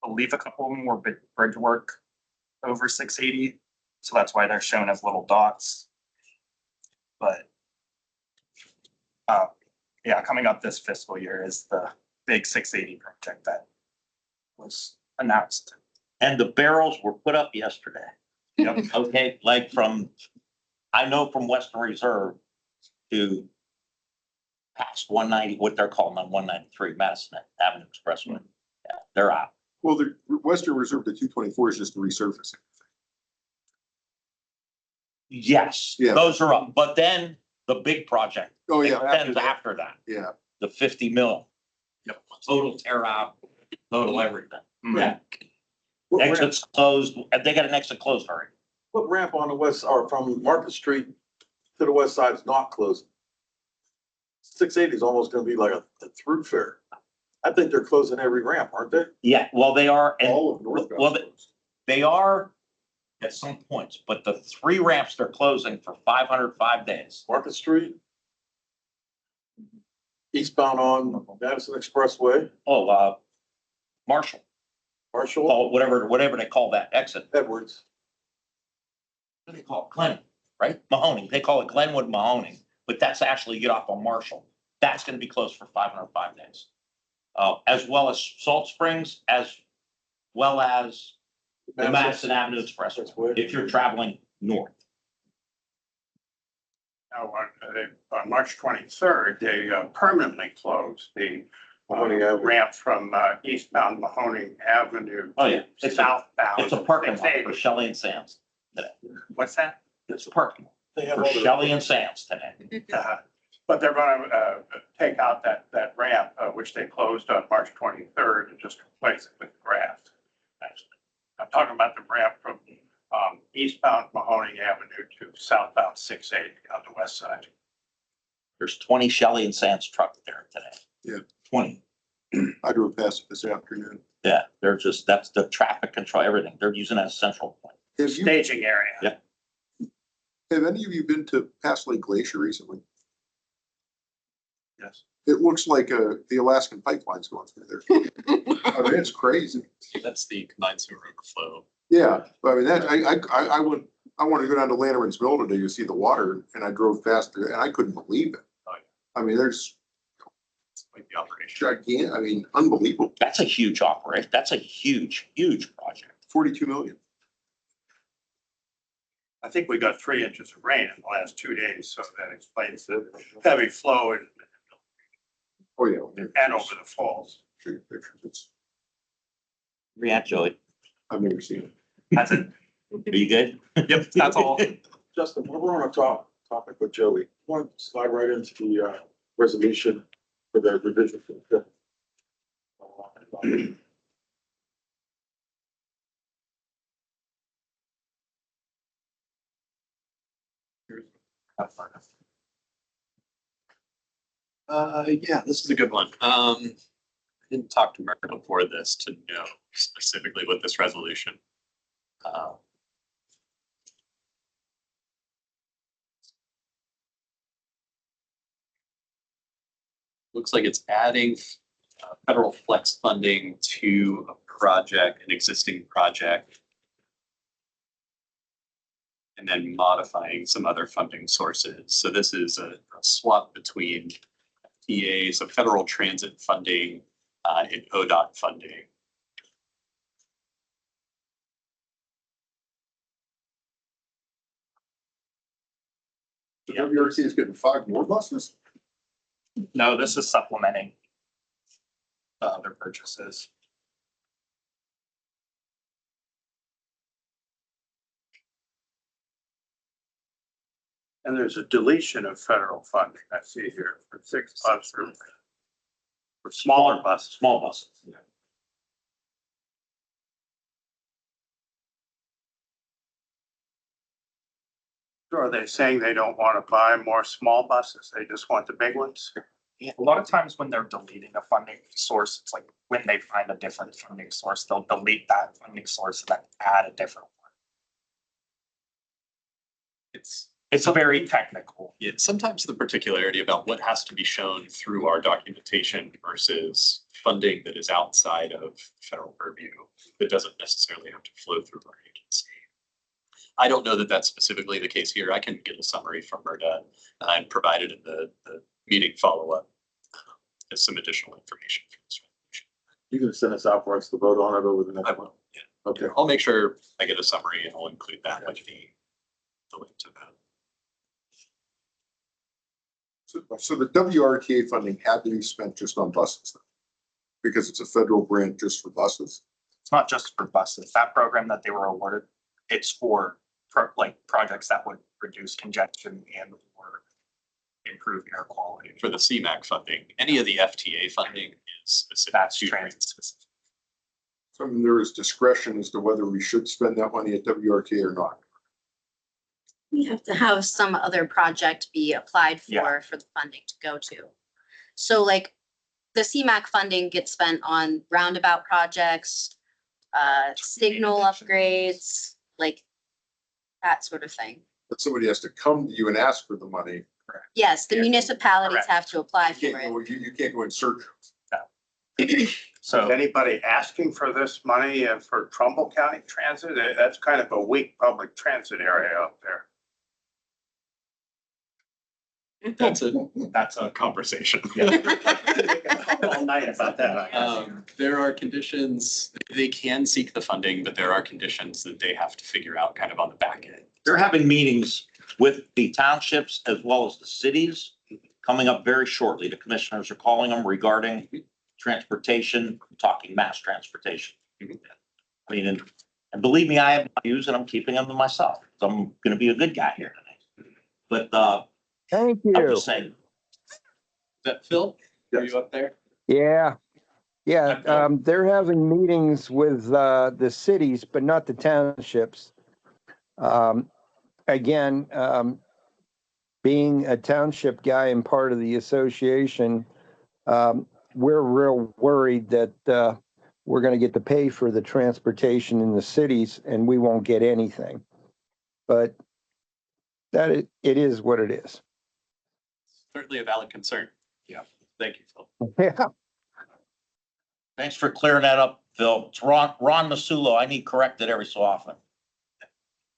I believe a couple of them were bridge work over 680. So that's why they're shown as little dots. But yeah, coming up this fiscal year is the big 680 project that was announced. And the barrels were put up yesterday. Yep. Okay, like I know from Western Reserve to past 190, what they're calling on 193 Madison Avenue Expressway. Yeah, they're out. Well, the Western Reserve to 224 is just the resurfacing. Yes, Yeah. those are up. But then the big project Oh, yeah. extends after that, Yeah. the 50 mil. Yep. Total tear out, total everything. Yeah. What ramp, Exits closed, and they got an exit closed already. what ramp on the west, or from Market Street to the west side is not closing? 680 is almost gonna be like a through fair. I think they're closing every ramp, aren't they? Yeah, well, they are, and All of North. well, they are at some points, but the 3 ramps they're closing for 505 days. Market Street. Eastbound on Madison Expressway, Oh, Marshall, Marshall, call it whatever they call that exit. Edwards. What do they call it? Glen, right? Mahoning. They call it Glenwood Mahoning, but that's actually get off on Marshall. That's gonna be closed for 505 days. As well as Salt Springs, as well as the Madison Avenue Expressway, if you're traveling north. Now, on March 23rd, they permanently closed the Mahoning Avenue. ramp from eastbound Mahoning Avenue. Oh, yeah. to It's southbound. a parking lot 680. for Shelley and Sam's today. What's that? It's a parking lot They have for all their- Shelley and Sam's today. But they're going to take out that ramp, which they closed on March 23rd, and just replace it with grass. Actually, I'm talking about the ramp from eastbound Mahoning Avenue to southbound 680 on the west side. There's 20 Shelley and Sam's trucks there today. Yeah. 20. I drove past it this afternoon. Yeah, they're just, that's the traffic control, everything. They're using that as a central point. Have Staging area. Yeah. have any of you been to Past Lake Glacier recently? Yes. It looks like the Alaskan pipeline's going through there. I mean, it's crazy. That's the combined sewer overflow. Yeah, I mean, that, I wanted to go down to Lanterman's Mill today to see the water, and I drove past there, and I couldn't believe it. Oh, I mean, there's It's like the operation. gigantic, I mean, unbelievable, That's a huge operation. That's a huge, huge project. 42 million. I think we got 3 inches of rain in the last 2 days, so that explains the heavy flow and Oh, yeah. over the falls. Show you pictures. It's, React, Joey. I've never seen it. That's it. Are you good? Yep, that's all. Justin, while we're on a topic with Joey, I want to slide right into the resolution for the revision. For the fifth. Yeah, this is a good one. I didn't talk to Mark before this to know specifically what this resolution. uh, Looks like it's adding federal flex funding to a project, an existing project. And then modifying some other funding sources. So this is a swap between FTA, so federal transit funding, and ODOT funding. The WRC is getting 5 more buses? No, this is supplementing the other purchases. And there's a deletion of federal funding, I see here, for 6 buses. For smaller buses. Small buses. So are they saying they don't want to buy more small buses? They just want the big ones? A lot of times when they're deleting a funding source, it's like when they find a different funding source, they'll delete that funding source and then add a different one. It's very technical. Yeah, sometimes the particularity about what has to be shown through our documentation versus funding that is outside of federal purview, that doesn't necessarily have to flow through our agency. I don't know that that's specifically the case here. I can get a summary from Murda and provide it in the meeting follow-up as some additional information for this resolution. You can send us out for us to vote on it over the next I month. will, yeah. Okay. I'll make sure I get a summary and I'll include that with the link to that. So the WRTA funding had to be spent just on buses then, because it's a federal grant just for buses. It's not just for buses. That program that they were awarded, it's for projects that would reduce congestion and or improve air quality. For the CMAQ funding, any of the FTA funding is specific. That's to transit specific. So I mean, there is discretion as to whether we should spend that money at WRTA or not. We have to have some other project be applied Yeah. for the funding to go to. So like the CMAQ funding gets spent on roundabout projects, signal upgrades, like that sort of thing. But somebody has to come to you and ask for the money Yes, the Yeah. municipalities Correct. have to apply You for can't it. go, you can't go and search. Is So anybody asking for this money for Trumbull County Transit? That's kind of a weak public transit area out there. That's a conversation. All night about that, I guess. There are conditions, they can seek the funding, but there are conditions that they have to figure out kind of on the back end. They're having meetings with the townships as well as the cities coming up very shortly. The commissioners are calling them regarding transportation, talking mass transportation. Mhm. I mean, and believe me, I have my views and I'm keeping them to myself. So I'm gonna be a good guy here tonight. But, Thank I'm you. just saying, Is that Phil? Are you up there? Yeah. Yeah, Hi, Phil. they're having meetings with the cities, but not the townships. Again, being a township guy and part of the association, we're real worried that we're gonna get to pay for the transportation in the cities and we won't get anything. But it is what it is. Certainly a valid concern. Yeah. Thank you, Phil. Yeah. thanks for clearing that up, Phil. It's Ron Masulo. I need corrected every so often.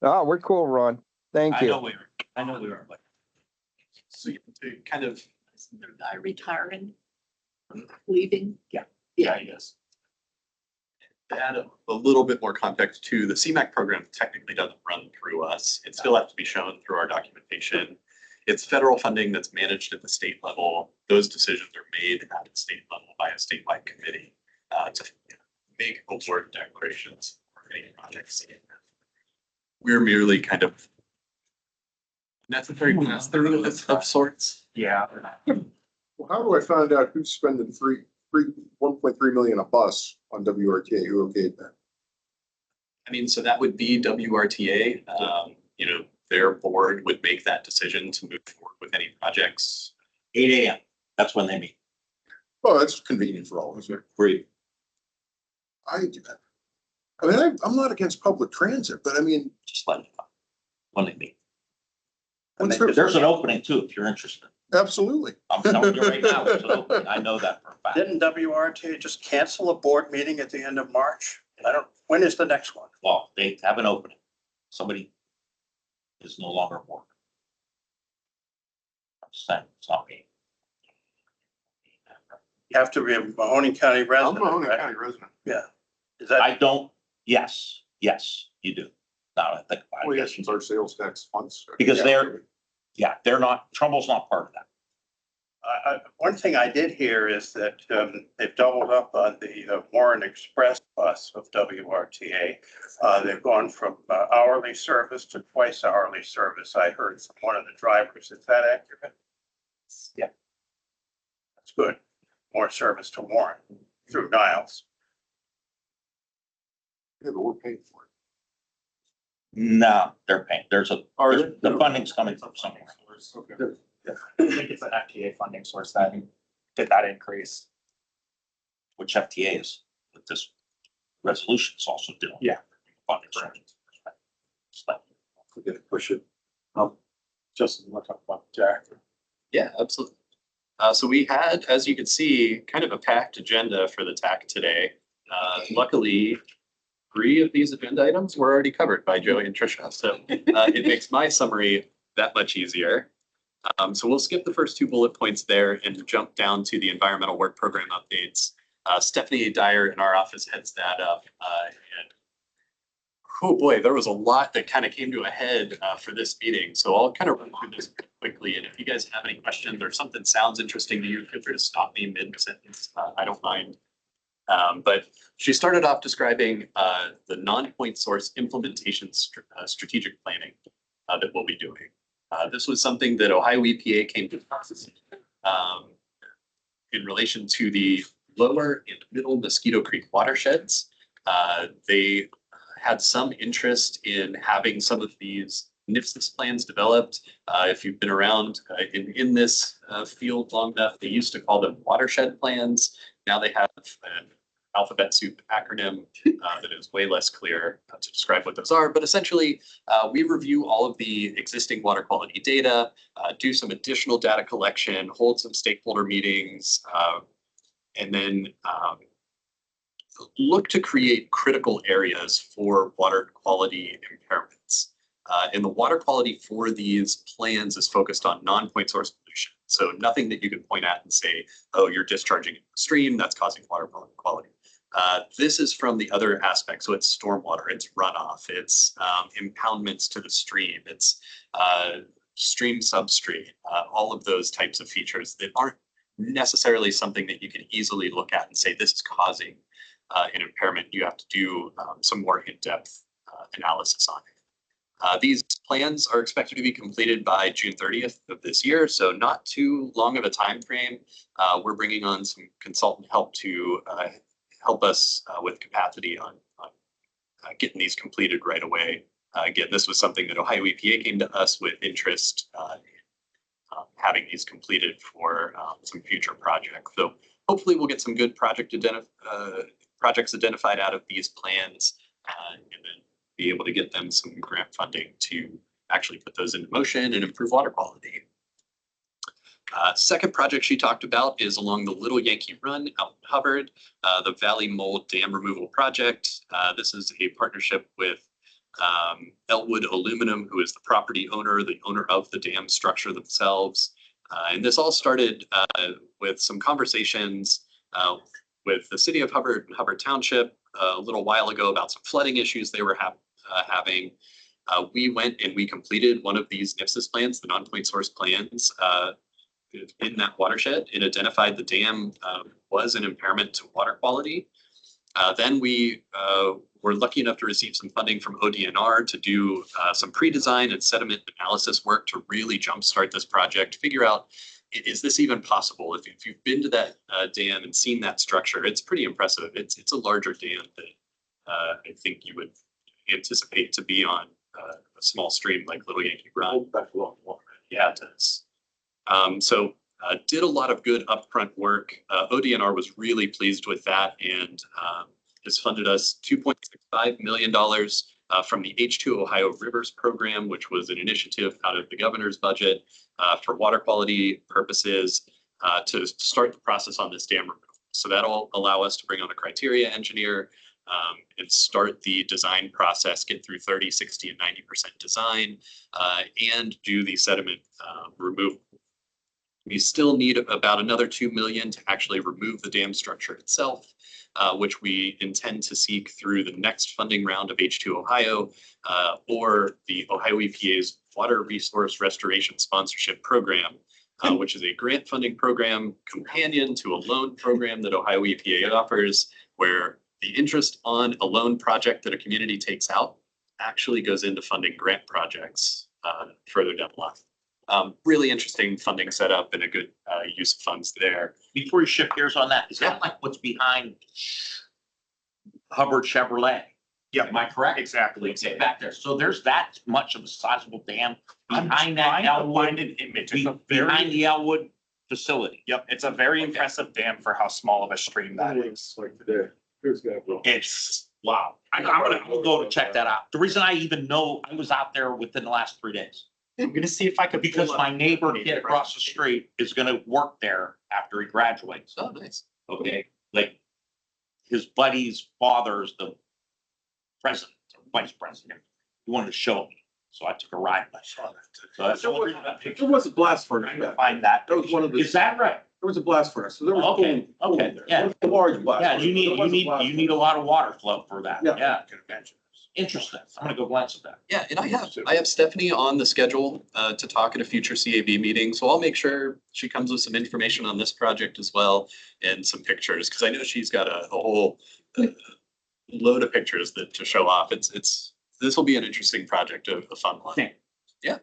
Oh, we're cool, Ron. Thank I you. know we are, but So to kind of, Isn't there a guy retiring? Leaving? yeah, yes. To add a little bit more context to the CMAQ program technically doesn't run through us. It still has to be shown through our documentation. It's federal funding that's managed at the state level. Those decisions are made at the state level by a statewide committee to make award declarations for any projects. We're merely kind of necessary pass through of sorts. yeah, Well, how do I find out who's spending 1.3 million a bus on WRTA? Who okayed that? I mean, so that would be WRTA. Their board would make that decision to move forward with any projects. 8 AM. That's when they meet. Well, that's convenient for all of us. Agree. I mean, I'm not against public transit, but I mean, Just let it go. When they meet. what's there- There's an opening too, if you're interested. absolutely. I'm telling you right now, there's an opening. I know that for a fact. Didn't WRTA just cancel a board meeting at the end of March? When is the next one? Well, they have an opening. Somebody is no longer working. I'm saying, it's not me. You have to be a Mahoning County I'm a resident, Mahoning right? County resident. Is that, I don't, yes, you do. Now that I think about Well, it, yes, it's our sales tax funds. Because they're not, Trumbull's not part of that. one thing I did hear is that they've doubled up on the Warren Express bus of WRTA. They've gone from hourly service to twice hourly service. I heard from one of the drivers. Is that accurate? Yeah. That's good. More service to Warren through Niles. Yeah, but we're paying for it. No, they're paying. Are The funding's coming from somewhere. Okay. I think it's an FTA funding source that did that increase. Which FTA is, with this resolution is also doing. Yeah. Funding sources. We're gonna push it. Justin, you want to talk about Jack? Yeah, absolutely. So we had, as you can see, kind of a packed agenda for the TAC today. Luckily, 3 of these agenda items were already covered by Joey and Tricia, so it makes my summary that much easier. So we'll skip the first 2 bullet points there and jump down to the environmental work program updates. Stephanie Dyer in our office heads that up. And oh boy, there was a lot that kind of came to a head for this meeting. So I'll kind of run through this quickly. And if you guys have any questions or something sounds interesting to you, feel free to stop me mid-sentence. I don't mind. But she started off describing the non-point source implementation strategic planning that we'll be doing. This was something that Ohio EPA came to us in relation to the lower and middle Mosquito Creek watersheds. They had some interest in having some of these NIFSIS plans developed. If you've been around in this field long enough, they used to call them watershed plans. Now they have alphabet soup acronym that is way less clear to describe what those are. But essentially, we review all of the existing water quality data, do some additional data collection, hold some stakeholder meetings, and then look to create critical areas for water quality impairments. And the water quality for these plans is focused on non-point source pollution. So nothing that you can point at and say, oh, you're discharging in the stream, that's causing water quality. This is from the other aspects. So it's stormwater, it's runoff, it's impoundments to the stream, it's stream substrate, all of those types of features that aren't necessarily something that you can easily look at and say, this is causing an impairment. You have to do some more in-depth analysis on it. These plans are expected to be completed by June 30th of this year, so not too long of a time frame. We're bringing on some consultant help to help us with capacity on getting these completed right away. Again, this was something that Ohio EPA came to us with interest in having these completed for some future projects. So hopefully we'll get some good projects identified out of these plans and then be able to get them some grant funding to actually put those into motion and improve water quality. Second project she talked about is along the Little Yankee Run out in Hubbard, the Valley Mold Dam Removal Project. This is a partnership with Elwood Aluminum, who is the property owner, the owner of the dam structure themselves. And this all started with some conversations with the city of Hubbard and Hubbard Township a little while ago about some flooding issues they were having. We went and we completed one of these NIPSIS plans, the non-point source plans, in that watershed. It identified the dam was an impairment to water quality. Then we were lucky enough to receive some funding from ODNR to do some pre-design and sediment analysis work to really jumpstart this project, figure out, is this even possible? If you've been to that dam and seen that structure, it's pretty impressive. It's a larger dam that I think you would anticipate to be on a small stream like Little Yankee Run. Yeah, it does. So did a lot of good upfront work. ODNR was really pleased with that and has funded us $2.65 million from the H2 Ohio Rivers program, which was an initiative out of the governor's budget for water quality purposes to start the process on this dam removal. So that'll allow us to bring on a criteria engineer and start the design process, get through 30, 60, and 90% design, and do the sediment removal. We still need about another 2 million to actually remove the dam structure itself, which we intend to seek through the next funding round of H2 Ohio or the Ohio EPA's Water Resource Restoration Sponsorship Program, which is a grant funding program companion to a loan program that Ohio EPA offers, where the interest on a loan project that a community takes out actually goes into funding grant projects further down the line. Really interesting funding setup and a good use of funds there. Before you shift gears on that, is that like what's behind Hubbard Chevrolet? Yeah, Am I correct? exactly. It's back there. So there's that much of a sizable dam I'm behind that trying to Elwood, find an image. It's a behind very, the Elwood facility. yep, it's a very impressive dam for how small of a stream that is. It's like today. Here's Gabriel. It's wow. I'm gonna go to check that out. The reason I even know I was out there within the last 3 days. I'm gonna see if I could. Because pull my up- neighbor kid across the street is gonna work there after he graduates. Oh, nice. Okay, like his buddy's father's the president, or vice president. He wanted to show me, so I took a ride. I saw that. So that's the only reason that picture. There was a blast furnace. Trying to find that. That was one of the, Is that right? there was a blast furnace. So there was. Okay, cooling okay, there. yeah. It was a large blast. Yeah, furnace. you There was a blast need a lot of water flow for that. Yeah. Yeah, I can imagine. Interesting. I'm gonna go glance at that. Yeah, and I have Stephanie on the schedule to talk at a future CAB meeting, so I'll make sure she comes with some information on this project as well and some pictures, because I know she's got a whole load of pictures that to show off. This will be an interesting project, a fun one. Okay. Yeah.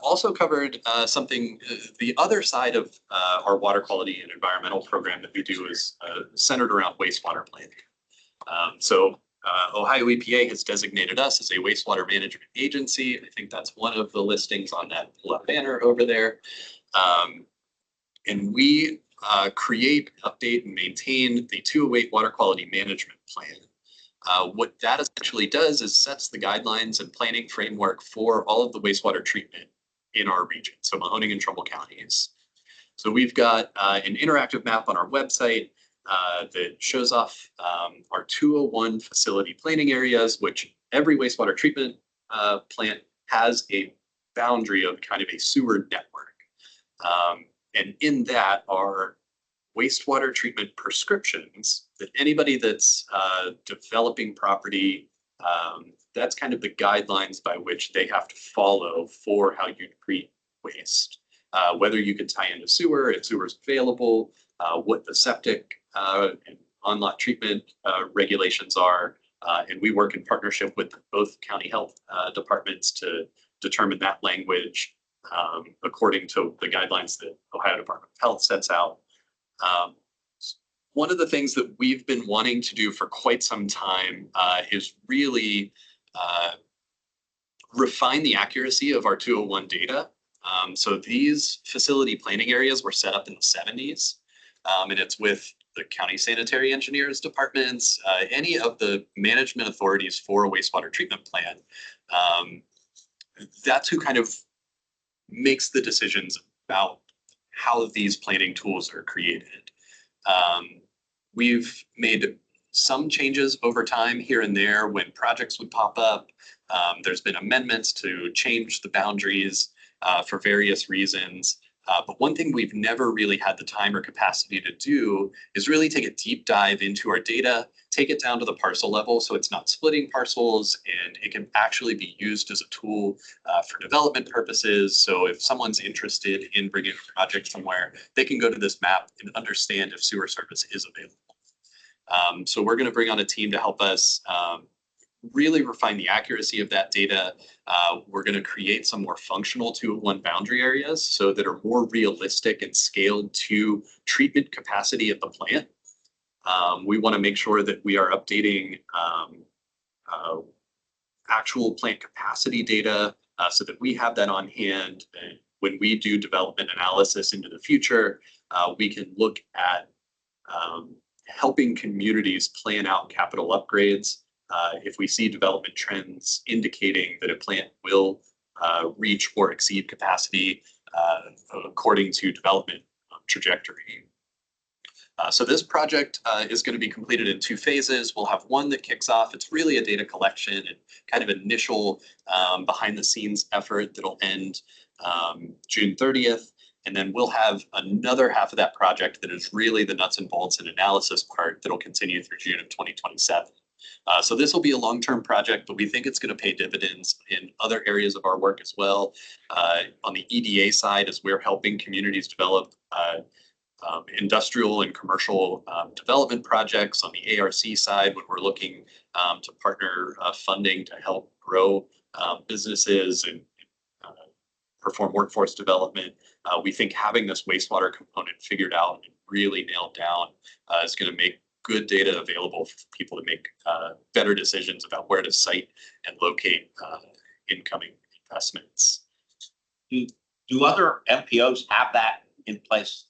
Also covered something, the other side of our water quality and environmental program that we do is centered around wastewater planning. Ohio EPA has designated us as a wastewater management agency. I think that's one of the listings on that banner over there. And we create, update, and maintain the 208 Water Quality Management Plan. What that essentially does is sets the guidelines and planning framework for all of the wastewater treatment in our region, so Mahoning and Trumbull counties. So we've got an interactive map on our website that shows off our 201 facility planning areas, which every wastewater treatment plant has a boundary of kind of a sewer network. And in that are wastewater treatment prescriptions that anybody that's developing property, that's kind of the guidelines by which they have to follow for how you treat waste. Whether you can tie into sewer, if sewer is available, what the septic and on-lot treatment regulations are. And we work in partnership with both county health departments to determine that language according to the guidelines that Ohio Department of Health sets out. One of the things that we've been wanting to do for quite some time is really refine the accuracy of our 201 data. So these facility planning areas were set up in the 70s, and it's with the county sanitary engineers departments, any of the management authorities for a wastewater treatment plan. That's who kind of makes the decisions about how these planning tools are created. We've made some changes over time here and there when projects would pop up. There's been amendments to change the boundaries for various reasons. But one thing we've never really had the time or capacity to do is really take a deep dive into our data, take it down to the parcel level so it's not splitting parcels and it can actually be used as a tool for development purposes. So if someone's interested in bringing a project somewhere, they can go to this map and understand if sewer service is available. So we're going to bring on a team to help us really refine the accuracy of that data. We're going to create some more functional 201 boundary areas so that are more realistic and scaled to treatment capacity of the plant. We want to make sure that we are updating actual plant capacity data so that we have that on hand. And when we do development analysis into the future, we can look at helping communities plan out capital upgrades. If we see development trends indicating that a plant will reach or exceed capacity according to development trajectory. So this project is going to be completed in 2 phases. We'll have one that kicks off. It's really a data collection and kind of initial behind the scenes effort that'll end June 30th. And then we'll have another half of that project that is really the nuts and bolts and analysis part that'll continue through June of 2027. So this will be a long-term project, but we think it's going to pay dividends in other areas of our work as well. On the EDA side, as we're helping communities develop industrial and commercial development projects. On the ARC side, when we're looking to partner funding to help grow businesses and perform workforce development, we think having this wastewater component figured out and really nailed down is going to make good data available for people to make better decisions about where to site and locate incoming investments. Do other MPOs have that in place?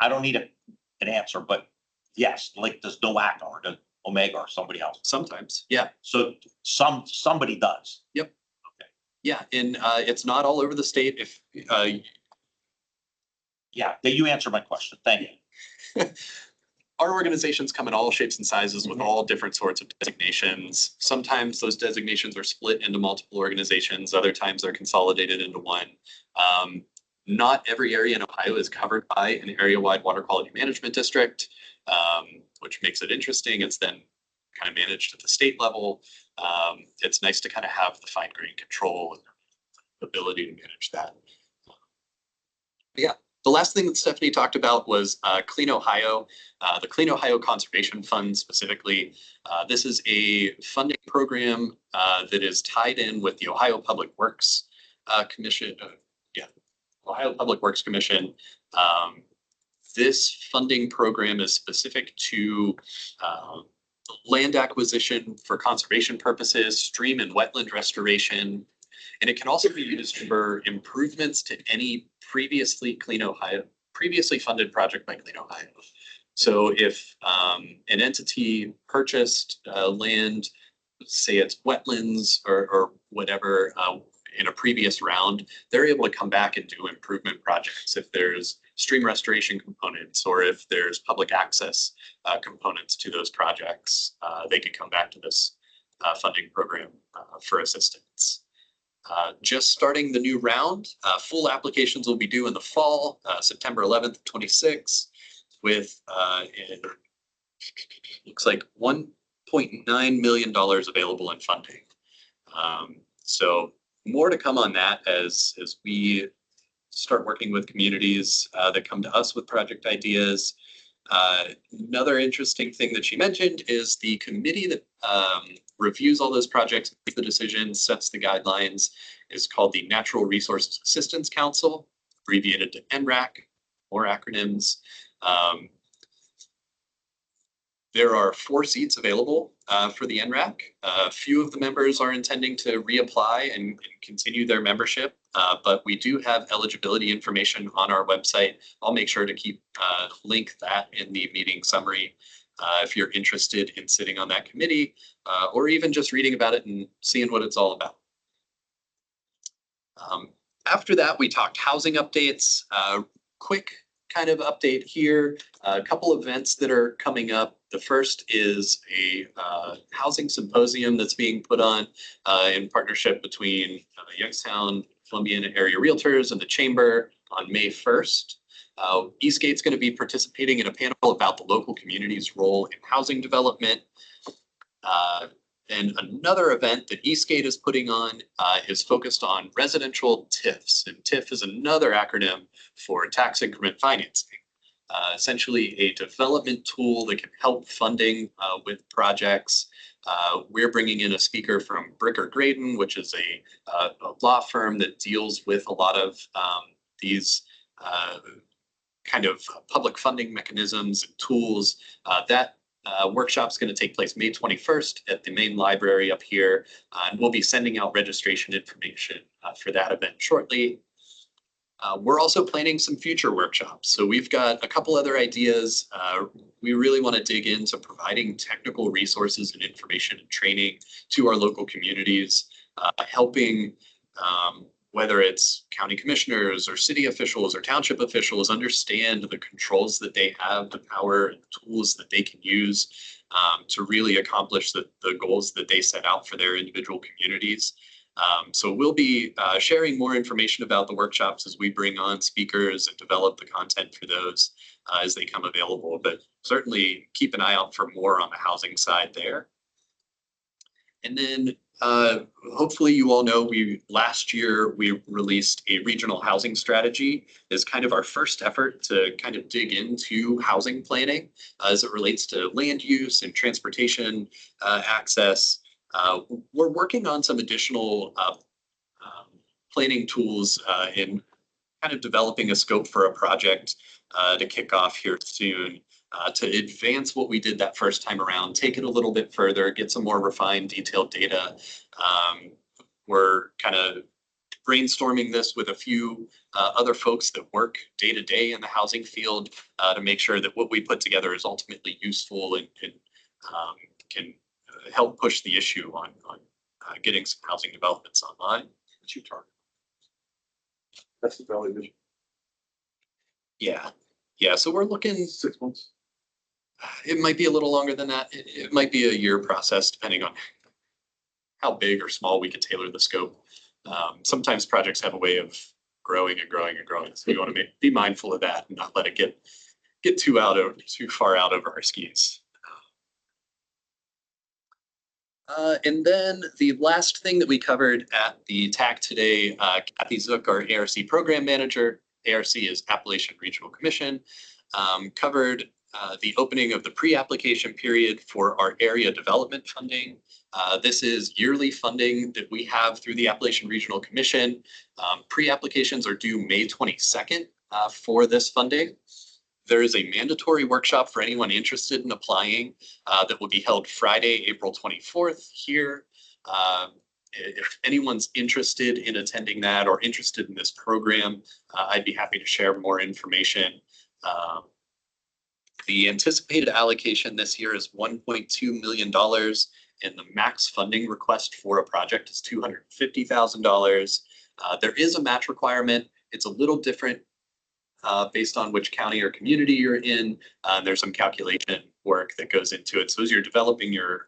I don't need an answer, but yes, like does NOAC or does Omega or somebody else? Sometimes, yeah. So somebody does. Yep. Okay. Yeah, and it's not all over the state. If yeah, you answer my question. Thank you. Our organizations come in all shapes and sizes with all different sorts of designations. Sometimes those designations are split into multiple organizations. Other times they're consolidated into one. Not every area in Ohio is covered by an area-wide water quality management district, which makes it interesting. It's then kind of managed at the state level. It's nice to kind of have the fine-grained control and ability to manage that. Yeah. The last thing that Stephanie talked about was Clean Ohio, the Clean Ohio Conservation Fund specifically. This is a funding program that is tied in with the Ohio Public Works Commission. Ohio Public Works Commission. This funding program is specific to land acquisition for conservation purposes, stream and wetland restoration, and it can also be used for improvements to any previously Clean Ohio previously funded project by Clean Ohio. So if an entity purchased land, say it's wetlands or whatever, in a previous round, they're able to come back and do improvement projects. If there's stream restoration components or if there's public access components to those projects, they could come back to this funding program for assistance. Just starting the new round, full applications will be due in the fall, September 11th, 26, with it looks like $1.9 million available in funding. So more to come on that as we start working with communities that come to us with project ideas. Another interesting thing that she mentioned is the committee that reviews all those projects, makes the decisions, sets the guidelines, is called the Natural Resources Assistance Council, abbreviated to NRAC, or acronyms. There are 4 seats available for the NRAC. A few of the members are intending to reapply and continue their membership, but we do have eligibility information on our website. I'll make sure to link that in the meeting summary if you're interested in sitting on that committee or even just reading about it and seeing what it's all about. After that, we talked housing updates. Quick kind of update here. A couple of events that are coming up. The first is a housing symposium that's being put on in partnership between Youngstown, Columbiana Area Realtors and the Chamber on May 1st. Eastgate's going to be participating in a panel about the local community's role in housing development. And another event that Eastgate is putting on is focused on residential TIFs. And TIF is another acronym for tax increment financing. Essentially a development tool that can help funding with projects. We're bringing in a speaker from Bricker Graydon, which is a law firm that deals with a lot of these kind of public funding mechanisms and tools. That workshop's going to take place May 21st at the main library up here. And we'll be sending out registration information for that event shortly. We're also planning some future workshops. So we've got a couple other ideas. We really want to dig into providing technical resources and information and training to our local communities, helping whether it's county commissioners or city officials or township officials understand the controls that they have, the power and tools that they can use to really accomplish the goals that they set out for their individual communities. So we'll be sharing more information about the workshops as we bring on speakers and develop the content for those as they come available, but certainly keep an eye out for more on the housing side there. And then hopefully you all know last year we released a regional housing strategy as kind of our first effort to kind of dig into housing planning as it relates to land use and transportation access. We're working on some additional planning tools in kind of developing a scope for a project to kick off here soon to advance what we did that first time around, take it a little bit further, get some more refined, detailed data. We're kind of brainstorming this with a few other folks that work day to day in the housing field to make sure that what we put together is ultimately useful and can help push the issue on getting some housing developments online. What's your target? That's the Valley Vision. Yeah. So we're looking 6 months. It might be a little longer than that. It might be a year process, depending on how big or small we can tailor the scope. Sometimes projects have a way of growing and growing and growing. So we want to be mindful of that and not let it get too far out over our skis. And then the last thing that we covered at the TAC today, Kathy Zook, our ARC program manager, ARC is Appalachian Regional Commission, covered the opening of the pre-application period for our area development funding. This is yearly funding that we have through the Appalachian Regional Commission. Pre-applications are due May 22nd for this funding. There is a mandatory workshop for anyone interested in applying that will be held Friday, April 24th here. if anyone's interested in attending that or interested in this program, I'd be happy to share more information. The anticipated allocation this year is $1.2 million, and the max funding request for a project is $250,000. There is a match requirement. It's a little different based on which county or community you're in. There's some calculation work that goes into it. So as you're developing your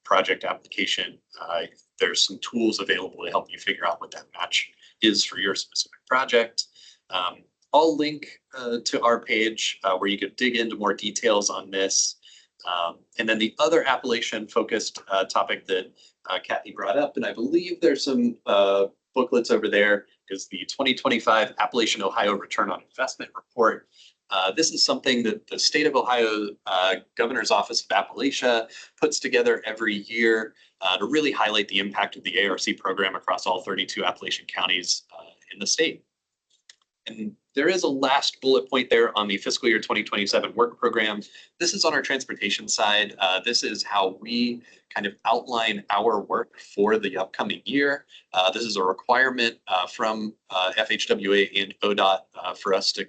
project application, there's some tools available to help you figure out what that match is for your specific project. I'll link to our page where you could dig into more details on this. And then the other Appalachian focused topic that Kathy brought up, and I believe there's some booklets over there, is the 2025 Appalachian Ohio Return on Investment Report. This is something that the state of Ohio Governor's Office of Appalachia puts together every year to really highlight the impact of the ARC program across all 32 Appalachian counties in the state. And there is a last bullet point there on the fiscal year 2027 work program. This is on our transportation side. This is how we kind of outline our work for the upcoming year. This is a requirement from FHWA and ODOT for us to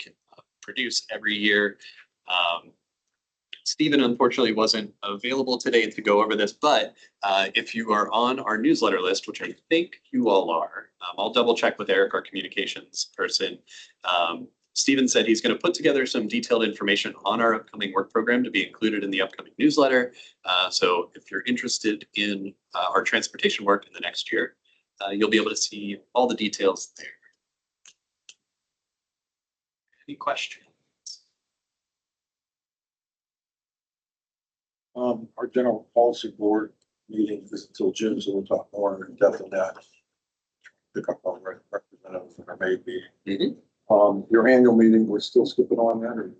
produce every year. Stephen unfortunately wasn't available today to go over this, but if you are on our newsletter list, which I think you all are, I'll double check with Eric, our communications person. Stephen said he's going to put together some detailed information on our upcoming work program to be included in the upcoming newsletter. So if you're interested in our transportation work in the next year, you'll be able to see all the details there. Any questions? Our general policy board meeting is until June, so we'll talk more in depth on that. Pick up on representatives that are maybe. Your annual meeting, we're still skipping on that, or?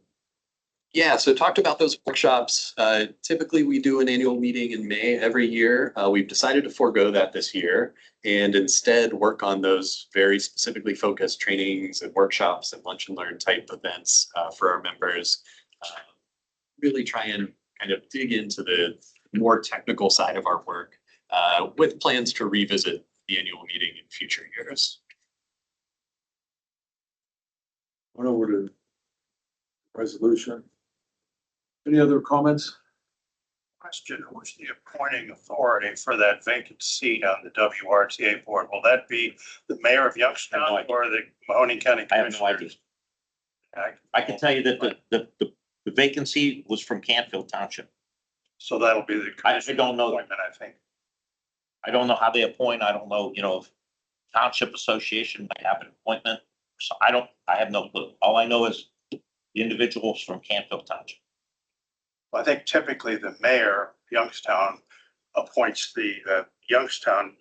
Yeah, so talked about those workshops. Typically, we do an annual meeting in May every year. We've decided to forego that this year and instead work on those very specifically focused trainings and workshops and lunch and learn type events for our members. Really try and kind of dig into the more technical side of our work with plans to revisit the annual meeting in future years. Went over to resolution. Any other comments? Question, who's the appointing authority for that vacant seat on the WRTA board? Will that be the mayor of Youngstown or the Mahoning County I have no Commissioners? idea. I can tell you that the vacancy was from Canfield Township. So that'll be the I commissioner don't know. appointment, I think. I don't know how they appoint. I don't know, if Township Association might have an appointment. So I have no clue. All I know is the individuals from Canfield Township. I think typically the mayor of Youngstown appoints the Youngstown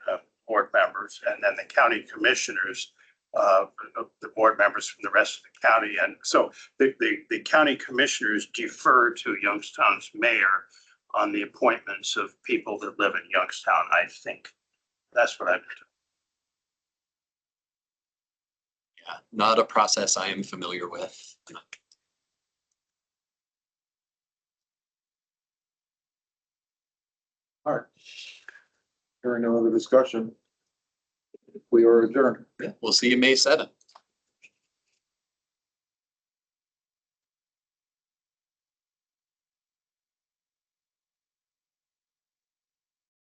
board members, and then the county commissioners, the board members from the rest of the county. And so the county commissioners defer to Youngstown's mayor on the appointments of people that live in Youngstown, I think. That's what I've been told. Yeah, not a process I am familiar with. All right. Hearing no other discussion, we are adjourned. We'll see you May 7th.